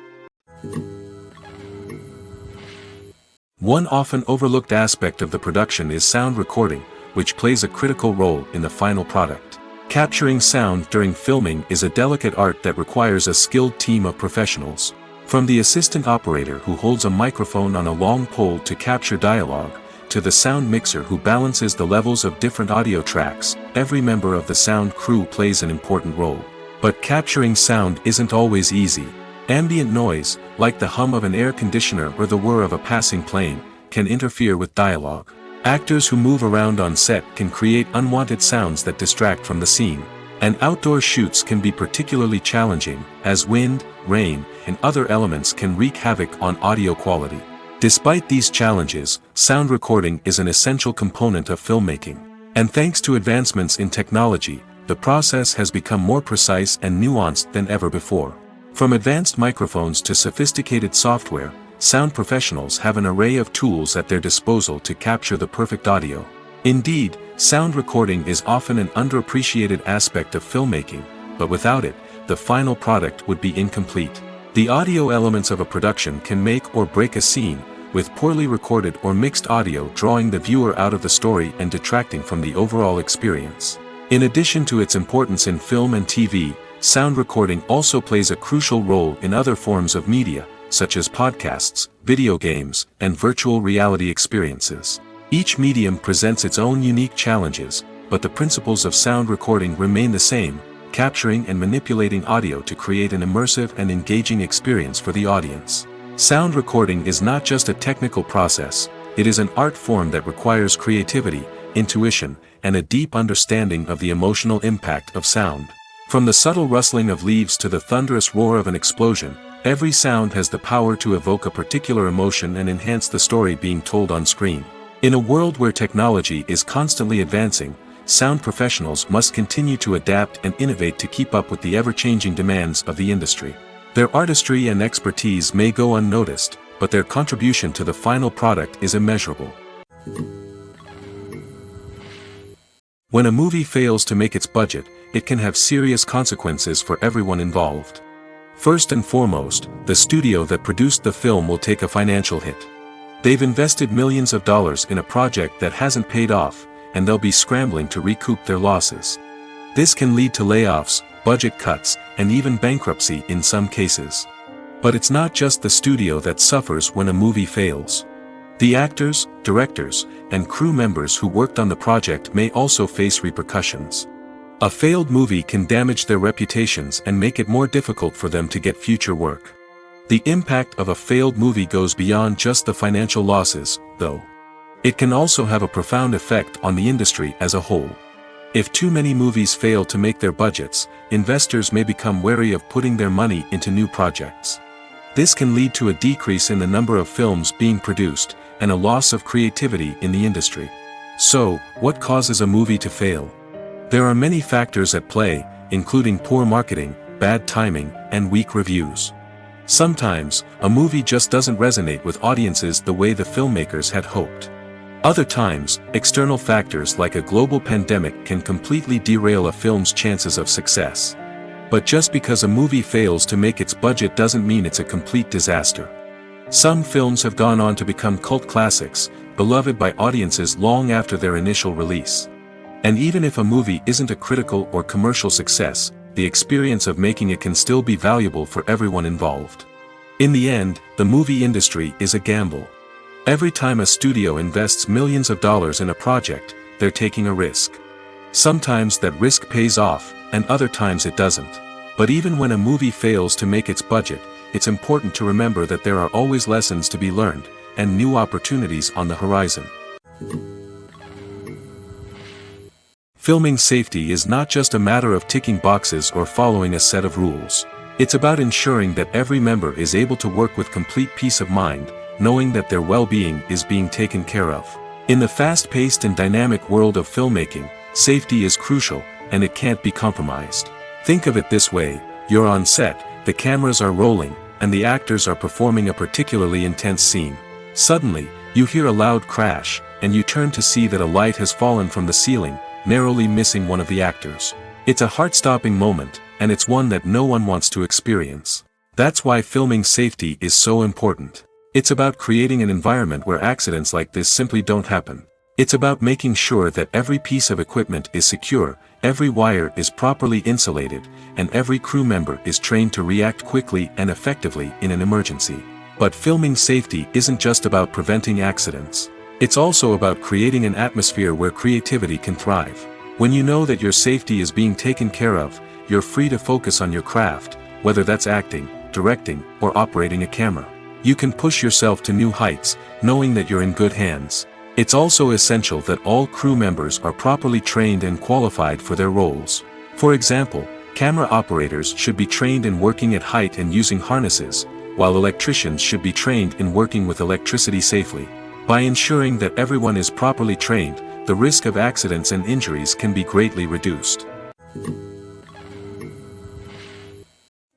[SPEAKER 2] One often overlooked aspect of the production is sound recording, which plays a critical role in the final product. Capturing sound during filming is a delicate art that requires a skilled team of professionals. From the assistant operator who holds a microphone on a long pole to capture dialogue, to the sound mixer who balances the levels of different audio tracks, every member of the sound crew plays an important role. But capturing sound isn't always easy. Ambient noise, like the hum of an air conditioner or the whir of a passing plane, can interfere with dialogue. Actors who move around on set can create unwanted sounds that distract from the scene. And outdoor shoots can be particularly challenging, as wind, rain, and other elements can wreak havoc on audio quality. Despite these challenges, sound recording is an essential component of filmmaking. And thanks to advancements in technology, the process has become more precise and nuanced than ever before. From advanced microphones to sophisticated software, sound professionals have an array of tools at their disposal to capture the perfect audio. Indeed, sound recording is often an underappreciated aspect of filmmaking, but without it, the final product would be incomplete. The audio elements of a production can make or break a scene, with poorly recorded or mixed audio drawing the viewer out of the story and detracting from the overall experience. In addition to its importance in film and TV, sound recording also plays a crucial role in other forms of media, such as podcasts, video games, and virtual reality experiences. Each medium presents its own unique challenges, but the principles of sound recording remain the same, capturing and manipulating audio to create an immersive and engaging experience for the audience. Sound recording is not just a technical process, it is an art form that requires creativity, intuition, and a deep understanding of the emotional impact of sound. From the subtle rustling of leaves to the thunderous roar of an explosion, every sound has the power to evoke a particular emotion and enhance the story being told on screen. In a world where technology is constantly advancing, sound professionals must continue to adapt and innovate to keep up with the ever-changing demands of the industry. Their artistry and expertise may go unnoticed, but their contribution to the final product is immeasurable. When a movie fails to make its budget, it can have serious consequences for everyone involved. First and foremost, the studio that produced the film will take a financial hit. They've invested millions of dollars in a project that hasn't paid off, and they'll be scrambling to recoup their losses. This can lead to layoffs, budget cuts, and even bankruptcy in some cases. But it's not just the studio that suffers when a movie fails. The actors, directors, and crew members who worked on the project may also face repercussions. A failed movie can damage their reputations and make it more difficult for them to get future work. The impact of a failed movie goes beyond just the financial losses, though. It can also have a profound effect on the industry as a whole. If too many movies fail to make their budgets, investors may become wary of putting their money into new projects. This can lead to a decrease in the number of films being produced, and a loss of creativity in the industry. So, what causes a movie to fail? There are many factors at play, including poor marketing, bad timing, and weak reviews. Sometimes, a movie just doesn't resonate with audiences the way the filmmakers had hoped. Other times, external factors like a global pandemic can completely derail a film's chances of success. But just because a movie fails to make its budget doesn't mean it's a complete disaster. Some films have gone on to become cult classics, beloved by audiences long after their initial release. And even if a movie isn't a critical or commercial success, the experience of making it can still be valuable for everyone involved. In the end, the movie industry is a gamble. Every time a studio invests millions of dollars in a project, they're taking a risk. Sometimes that risk pays off, and other times it doesn't. But even when a movie fails to make its budget, it's important to remember that there are always lessons to be learned, and new opportunities on the horizon. Filming safety is not just a matter of ticking boxes or following a set of rules. It's about ensuring that every member is able to work with complete peace of mind, knowing that their well-being is being taken care of. In the fast-paced and dynamic world of filmmaking, safety is crucial, and it can't be compromised. Think of it this way: you're on set, the cameras are rolling, and the actors are performing a particularly intense scene. Suddenly, you hear a loud crash, and you turn to see that a light has fallen from the ceiling, narrowly missing one of the actors. It's a heart-stopping moment, and it's one that no one wants to experience. That's why filming safety is so important. It's about creating an environment where accidents like this simply don't happen. It's about making sure that every piece of equipment is secure, every wire is properly insulated, and every crew member is trained to react quickly and effectively in an emergency. But filming safety isn't just about preventing accidents. It's also about creating an atmosphere where creativity can thrive. When you know that your safety is being taken care of, you're free to focus on your craft, whether that's acting, directing, or operating a camera. You can push yourself to new heights, knowing that you're in good hands. It's also essential that all crew members are properly trained and qualified for their roles. For example, camera operators should be trained in working at height and using harnesses, while electricians should be trained in working with electricity safely. By ensuring that everyone is properly trained, the risk of accidents and injuries can be greatly reduced.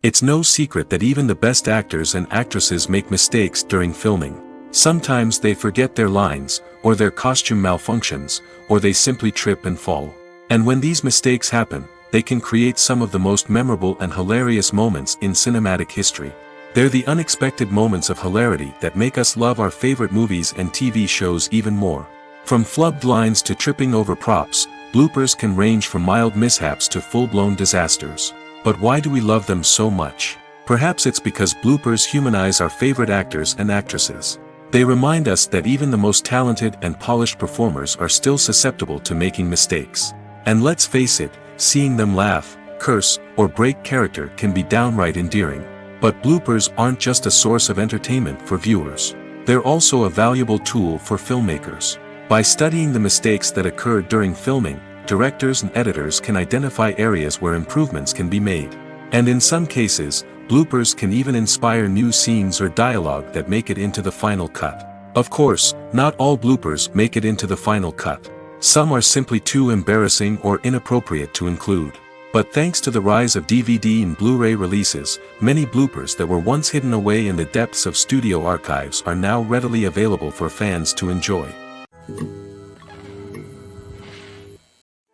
[SPEAKER 2] It's no secret that even the best actors and actresses make mistakes during filming. Sometimes they forget their lines, or their costume malfunctions, or they simply trip and fall. And when these mistakes happen, they can create some of the most memorable and hilarious moments in cinematic history. They're the unexpected moments of hilarity that make us love our favorite movies and TV shows even more. From flubbed lines to tripping over props, bloopers can range from mild mishaps to full-blown disasters. But why do we love them so much? Perhaps it's because bloopers humanize our favorite actors and actresses. They remind us that even the most talented and polished performers are still susceptible to making mistakes. And let's face it, seeing them laugh, curse, or break character can be downright endearing. But bloopers aren't just a source of entertainment for viewers. They're also a valuable tool for filmmakers. By studying the mistakes that occurred during filming, directors and editors can identify areas where improvements can be made. And in some cases, bloopers can even inspire new scenes or dialogue that make it into the final cut. Of course, not all bloopers make it into the final cut. Some are simply too embarrassing or inappropriate to include. But thanks to the rise of DVD and Blu-ray releases, many bloopers that were once hidden away in the depths of studio archives are now readily available for fans to enjoy.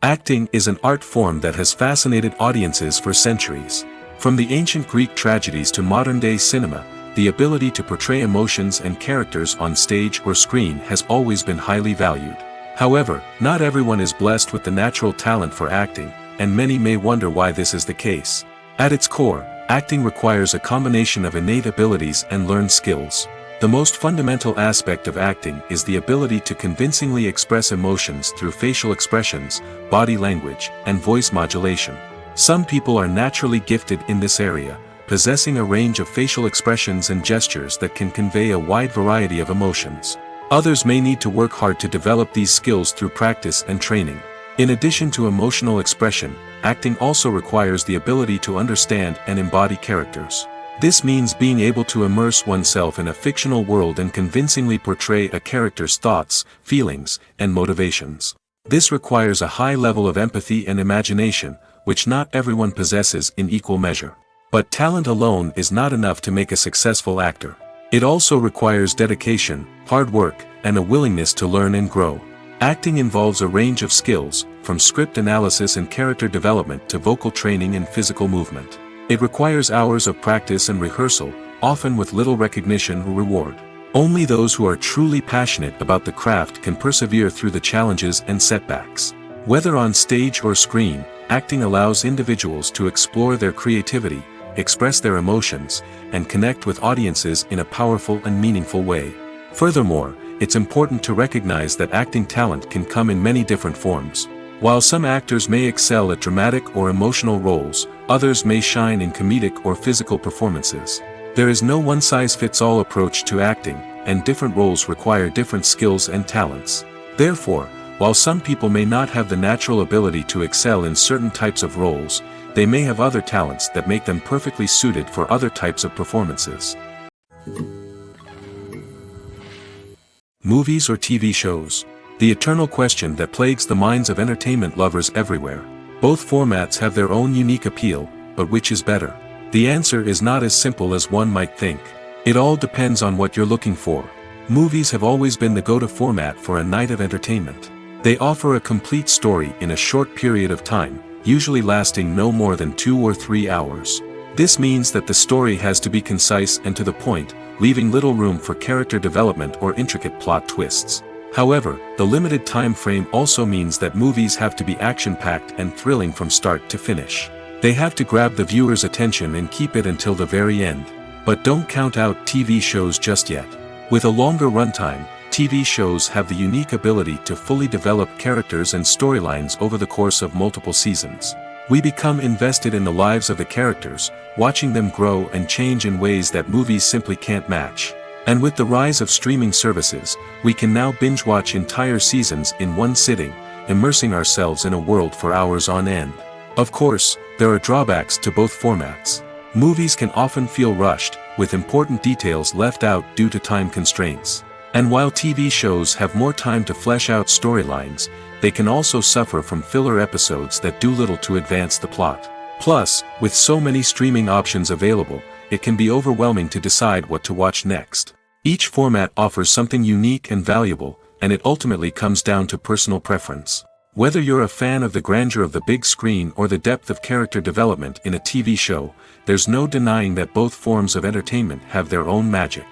[SPEAKER 2] Acting is an art form that has fascinated audiences for centuries. From the ancient Greek tragedies to modern-day cinema, the ability to portray emotions and characters on stage or screen has always been highly valued. However, not everyone is blessed with the natural talent for acting, and many may wonder why this is the case. At its core, acting requires a combination of innate abilities and learned skills. The most fundamental aspect of acting is the ability to convincingly express emotions through facial expressions, body language, and voice modulation. Some people are naturally gifted in this area, possessing a range of facial expressions and gestures that can convey a wide variety of emotions. Others may need to work hard to develop these skills through practice and training. In addition to emotional expression, acting also requires the ability to understand and embody characters. This means being able to immerse oneself in a fictional world and convincingly portray a character's thoughts, feelings, and motivations. This requires a high level of empathy and imagination, which not everyone possesses in equal measure. But talent alone is not enough to make a successful actor. It also requires dedication, hard work, and a willingness to learn and grow. Acting involves a range of skills, from script analysis and character development to vocal training and physical movement. It requires hours of practice and rehearsal, often with little recognition or reward. Only those who are truly passionate about the craft can persevere through the challenges and setbacks. Whether on stage or screen, acting allows individuals to explore their creativity, express their emotions, and connect with audiences in a powerful and meaningful way. Furthermore, it's important to recognize that acting talent can come in many different forms. While some actors may excel at dramatic or emotional roles, others may shine in comedic or physical performances. There is no one-size-fits-all approach to acting, and different roles require different skills and talents. Therefore, while some people may not have the natural ability to excel in certain types of roles, they may have other talents that make them perfectly suited for other types of performances. Movies or TV shows? The eternal question that plagues the minds of entertainment lovers everywhere. Both formats have their own unique appeal, but which is better? The answer is not as simple as one might think. It all depends on what you're looking for. Movies have always been the go-to format for a night of entertainment. They offer a complete story in a short period of time, usually lasting no more than 2 or 3 hours. This means that the story has to be concise and to the point, leaving little room for character development or intricate plot twists. However, the limited time frame also means that movies have to be action-packed and thrilling from start to finish. They have to grab the viewer's attention and keep it until the very end. But don't count out TV shows just yet. With a longer runtime, TV shows have the unique ability to fully develop characters and storylines over the course of multiple seasons. We become invested in the lives of the characters, watching them grow and change in ways that movies simply can't match. And with the rise of streaming services, we can now binge-watch entire seasons in one sitting, immersing ourselves in a world for hours on end. Of course, there are drawbacks to both formats. Movies can often feel rushed, with important details left out due to time constraints. And while TV shows have more time to flesh out storylines, they can also suffer from filler episodes that do little to advance the plot. Plus, with so many streaming options available, it can be overwhelming to decide what to watch next. Each format offers something unique and valuable, and it ultimately comes down to personal preference. Whether you're a fan of the grandeur of the big screen or the depth of character development in a TV show, there's no denying that both forms of entertainment have their own magic.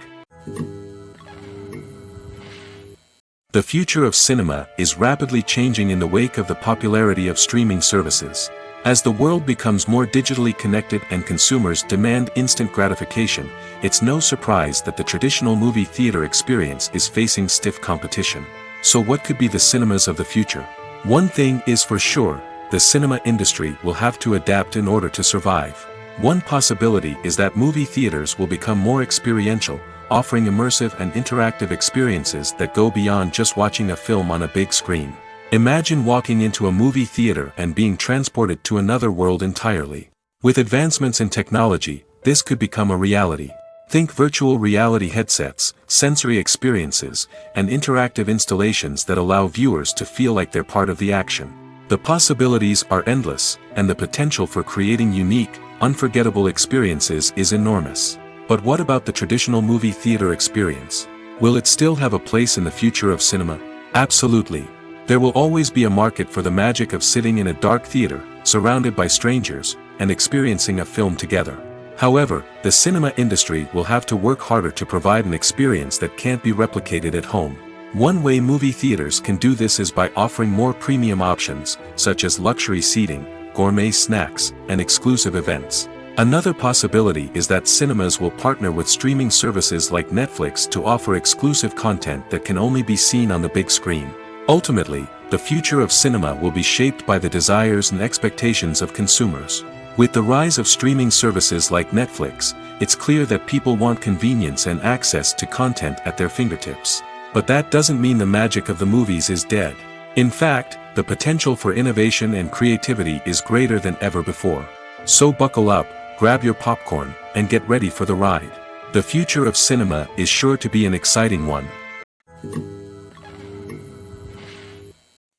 [SPEAKER 2] The future of cinema is rapidly changing in the wake of the popularity of streaming services. As the world becomes more digitally connected and consumers demand instant gratification, it's no surprise that the traditional movie theater experience is facing stiff competition. So what could be the cinemas of the future? One thing is for sure, the cinema industry will have to adapt in order to survive. One possibility is that movie theaters will become more experiential, offering immersive and interactive experiences that go beyond just watching a film on a big screen. Imagine walking into a movie theater and being transported to another world entirely. With advancements in technology, this could become a reality. Think virtual reality headsets, sensory experiences, and interactive installations that allow viewers to feel like they're part of the action. The possibilities are endless, and the potential for creating unique, unforgettable experiences is enormous. But what about the traditional movie theater experience? Will it still have a place in the future of cinema? Absolutely. There will always be a market for the magic of sitting in a dark theater, surrounded by strangers, and experiencing a film together. However, the cinema industry will have to work harder to provide an experience that can't be replicated at home. One way movie theaters can do this is by offering more premium options, such as luxury seating, gourmet snacks, and exclusive events. Another possibility is that cinemas will partner with streaming services like Netflix to offer exclusive content that can only be seen on the big screen. Ultimately, the future of cinema will be shaped by the desires and expectations of consumers. With the rise of streaming services like Netflix, it's clear that people want convenience and access to content at their fingertips. But that doesn't mean the magic of the movies is dead. In fact, the potential for innovation and creativity is greater than ever before. So buckle up, grab your popcorn, and get ready for the ride. The future of cinema is sure to be an exciting one.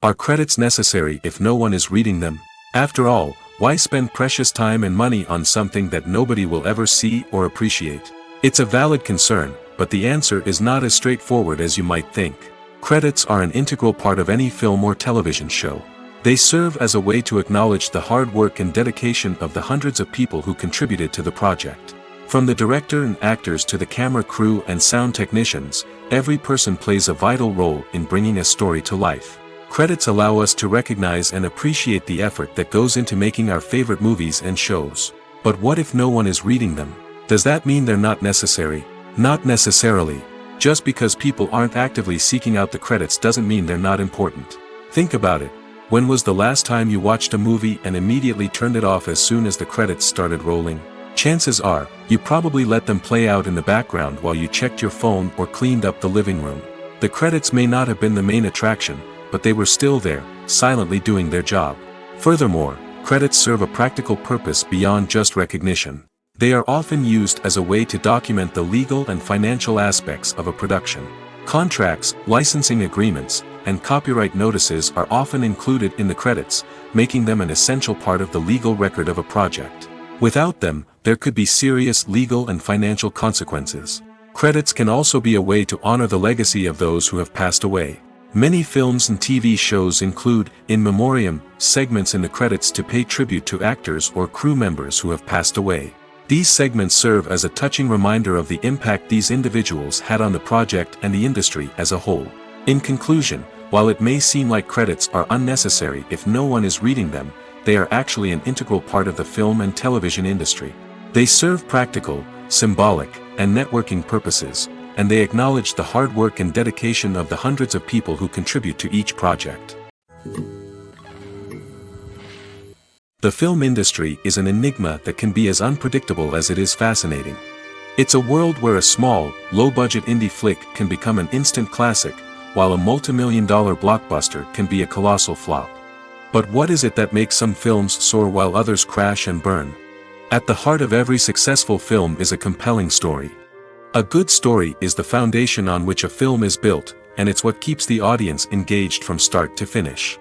[SPEAKER 2] Are credits necessary if no one is reading them? After all, why spend precious time and money on something that nobody will ever see or appreciate? It's a valid concern, but the answer is not as straightforward as you might think. Credits are an integral part of any film or television show. They serve as a way to acknowledge the hard work and dedication of the hundreds of people who contributed to the project. From the director and actors to the camera crew and sound technicians, every person plays a vital role in bringing a story to life. Credits allow us to recognize and appreciate the effort that goes into making our favorite movies and shows. But what if no one is reading them? Does that mean they're not necessary? Not necessarily. Just because people aren't actively seeking out the credits doesn't mean they're not important. Think about it. When was the last time you watched a movie and immediately turned it off as soon as the credits started rolling? Chances are, you probably let them play out in the background while you checked your phone or cleaned up the living room. The credits may not have been the main attraction, but they were still there, silently doing their job. Furthermore, credits serve a practical purpose beyond just recognition. They are often used as a way to document the legal and financial aspects of a production. Contracts, licensing agreements, and copyright notices are often included in the credits, making them an essential part of the legal record of a project. Without them, there could be serious legal and financial consequences. Credits can also be a way to honor the legacy of those who have passed away. Many films and TV shows include, in memoriam, segments in the credits to pay tribute to actors or crew members who have passed away. These segments serve as a touching reminder of the impact these individuals had on the project and the industry as a whole. In conclusion, while it may seem like credits are unnecessary if no one is reading them, they are actually an integral part of the film and television industry. They serve practical, symbolic, and networking purposes, and they acknowledge the hard work and dedication of the hundreds of people who contribute to each project. The film industry is an enigma that can be as unpredictable as it is fascinating. It's a world where a small, low-budget indie flick can become an instant classic, while a multi-million-dollar blockbuster can be a colossal flop. But what is it that makes some films soar while others crash and burn? At the heart of every successful film is a compelling story. A good story is the foundation on which a film is built, and it's what keeps the audience engaged from start to finish.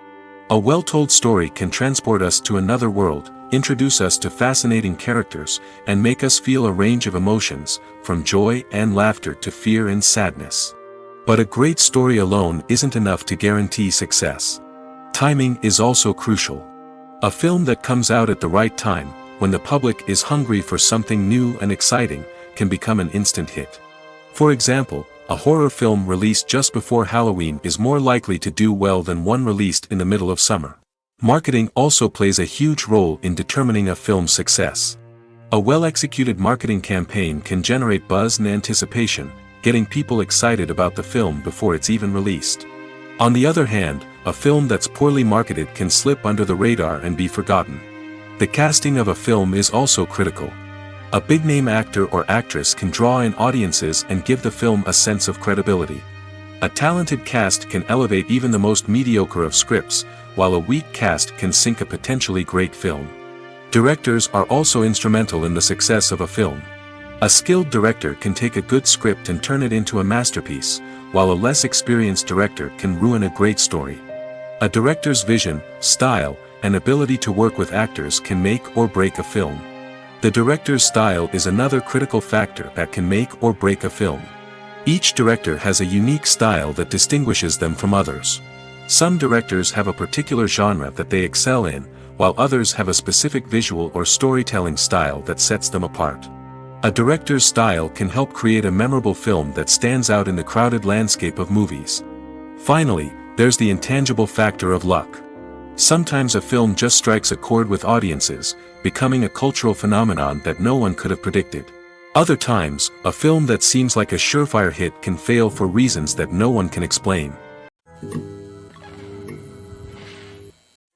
[SPEAKER 2] A well-told story can transport us to another world, introduce us to fascinating characters, and make us feel a range of emotions, from joy and laughter to fear and sadness. But a great story alone isn't enough to guarantee success. Timing is also crucial. A film that comes out at the right time, when the public is hungry for something new and exciting, can become an instant hit. For example, a horror film released just before Halloween is more likely to do well than one released in the middle of summer. Marketing also plays a huge role in determining a film's success. A well-executed marketing campaign can generate buzz and anticipation, getting people excited about the film before it's even released. On the other hand, a film that's poorly marketed can slip under the radar and be forgotten. The casting of a film is also critical. A big-name actor or actress can draw in audiences and give the film a sense of credibility. A talented cast can elevate even the most mediocre of scripts, while a weak cast can sink a potentially great film. Directors are also instrumental in the success of a film. A skilled director can take a good script and turn it into a masterpiece, while a less experienced director can ruin a great story. A director's vision, style, and ability to work with actors can make or break a film. The director's style is another critical factor that can make or break a film. Each director has a unique style that distinguishes them from others. Some directors have a particular genre that they excel in, while others have a specific visual or storytelling style that sets them apart. A director's style can help create a memorable film that stands out in the crowded landscape of movies. Finally, there's the intangible factor of luck. Sometimes a film just strikes a chord with audiences, becoming a cultural phenomenon that no one could have predicted. Other times, a film that seems like a surefire hit can fail for reasons that no one can explain.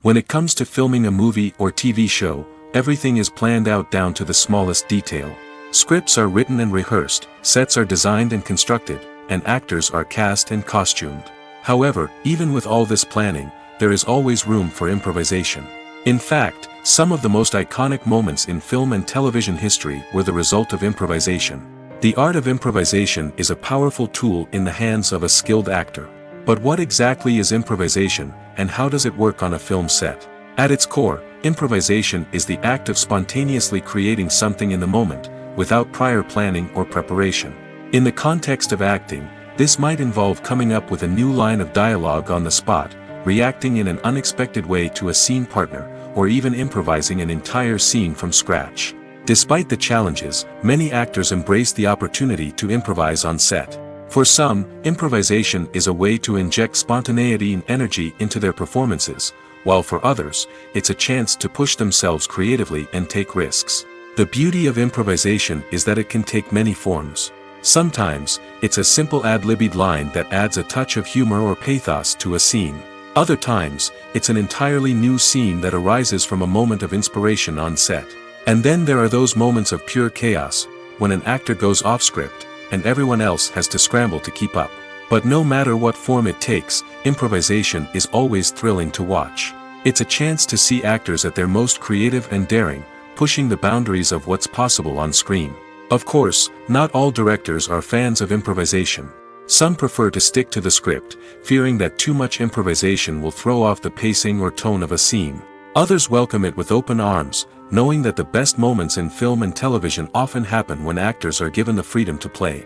[SPEAKER 2] When it comes to filming a movie or TV show, everything is planned out down to the smallest detail. Scripts are written and rehearsed, sets are designed and constructed, and actors are cast and costumed. However, even with all this planning, there is always room for improvisation. In fact, some of the most iconic moments in film and television history were the result of improvisation. The art of improvisation is a powerful tool in the hands of a skilled actor. But what exactly is improvisation, and how does it work on a film set? At its core, improvisation is the act of spontaneously creating something in the moment, without prior planning or preparation. In the context of acting, this might involve coming up with a new line of dialogue on the spot, reacting in an unexpected way to a scene partner, or even improvising an entire scene from scratch. Despite the challenges, many actors embrace the opportunity to improvise on set. For some, improvisation is a way to inject spontaneity and energy into their performances, while for others, it's a chance to push themselves creatively and take risks. The beauty of improvisation is that it can take many forms. Sometimes, it's a simple ad-libbed line that adds a touch of humor or pathos to a scene. Other times, it's an entirely new scene that arises from a moment of inspiration on set. And then there are those moments of pure chaos, when an actor goes off script, and everyone else has to scramble to keep up. But no matter what form it takes, improvisation is always thrilling to watch. It's a chance to see actors at their most creative and daring, pushing the boundaries of what's possible on screen. Of course, not all directors are fans of improvisation. Some prefer to stick to the script, fearing that too much improvisation will throw off the pacing or tone of a scene. Others welcome it with open arms, knowing that the best moments in film and television often happen when actors are given the freedom to play.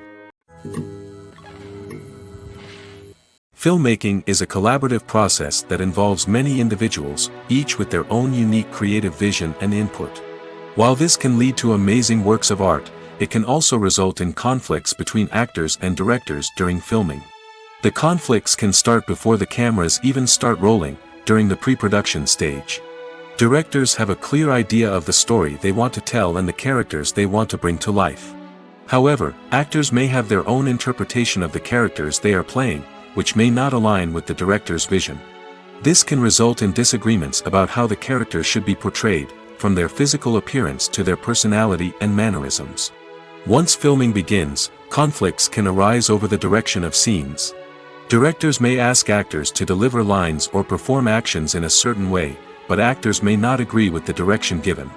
[SPEAKER 2] Filmmaking is a collaborative process that involves many individuals, each with their own unique creative vision and input. While this can lead to amazing works of art, it can also result in conflicts between actors and directors during filming. The conflicts can start before the cameras even start rolling, during the pre-production stage. Directors have a clear idea of the story they want to tell and the characters they want to bring to life. However, actors may have their own interpretation of the characters they are playing, which may not align with the director's vision. This can result in disagreements about how the characters should be portrayed, from their physical appearance to their personality and mannerisms. Once filming begins, conflicts can arise over the direction of scenes. Directors may ask actors to deliver lines or perform actions in a certain way, but actors may not agree with the direction given.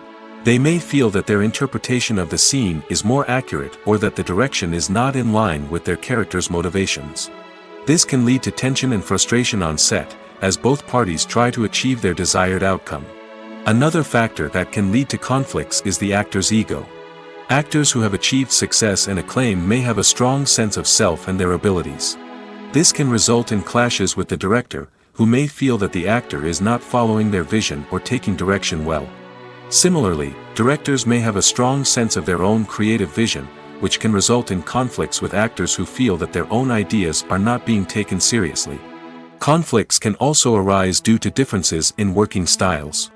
[SPEAKER 2] They may feel that their interpretation of the scene is more accurate or that the direction is not in line with their character's motivations. This can lead to tension and frustration on set, as both parties try to achieve their desired outcome. Another factor that can lead to conflicts is the actor's ego. Actors who have achieved success and acclaim may have a strong sense of self and their abilities. This can result in clashes with the director, who may feel that the actor is not following their vision or taking direction well. Similarly, directors may have a strong sense of their own creative vision, which can result in conflicts with actors who feel that their own ideas are not being taken seriously. Conflicts can also arise due to differences in working styles.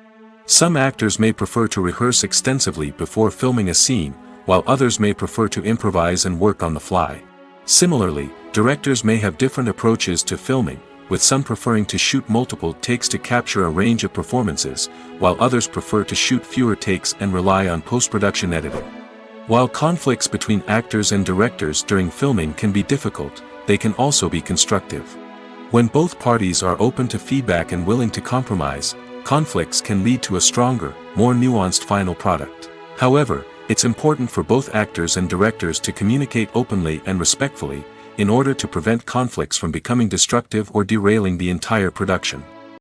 [SPEAKER 2] Some actors may prefer to rehearse extensively before filming a scene, while others may prefer to improvise and work on the fly. Similarly, directors may have different approaches to filming, with some preferring to shoot multiple takes to capture a range of performances, while others prefer to shoot fewer takes and rely on post-production editing. While conflicts between actors and directors during filming can be difficult, they can also be constructive. When both parties are open to feedback and willing to compromise, conflicts can lead to a stronger, more nuanced final product. However, it's important for both actors and directors to communicate openly and respectfully, in order to prevent conflicts from becoming destructive or derailing the entire production.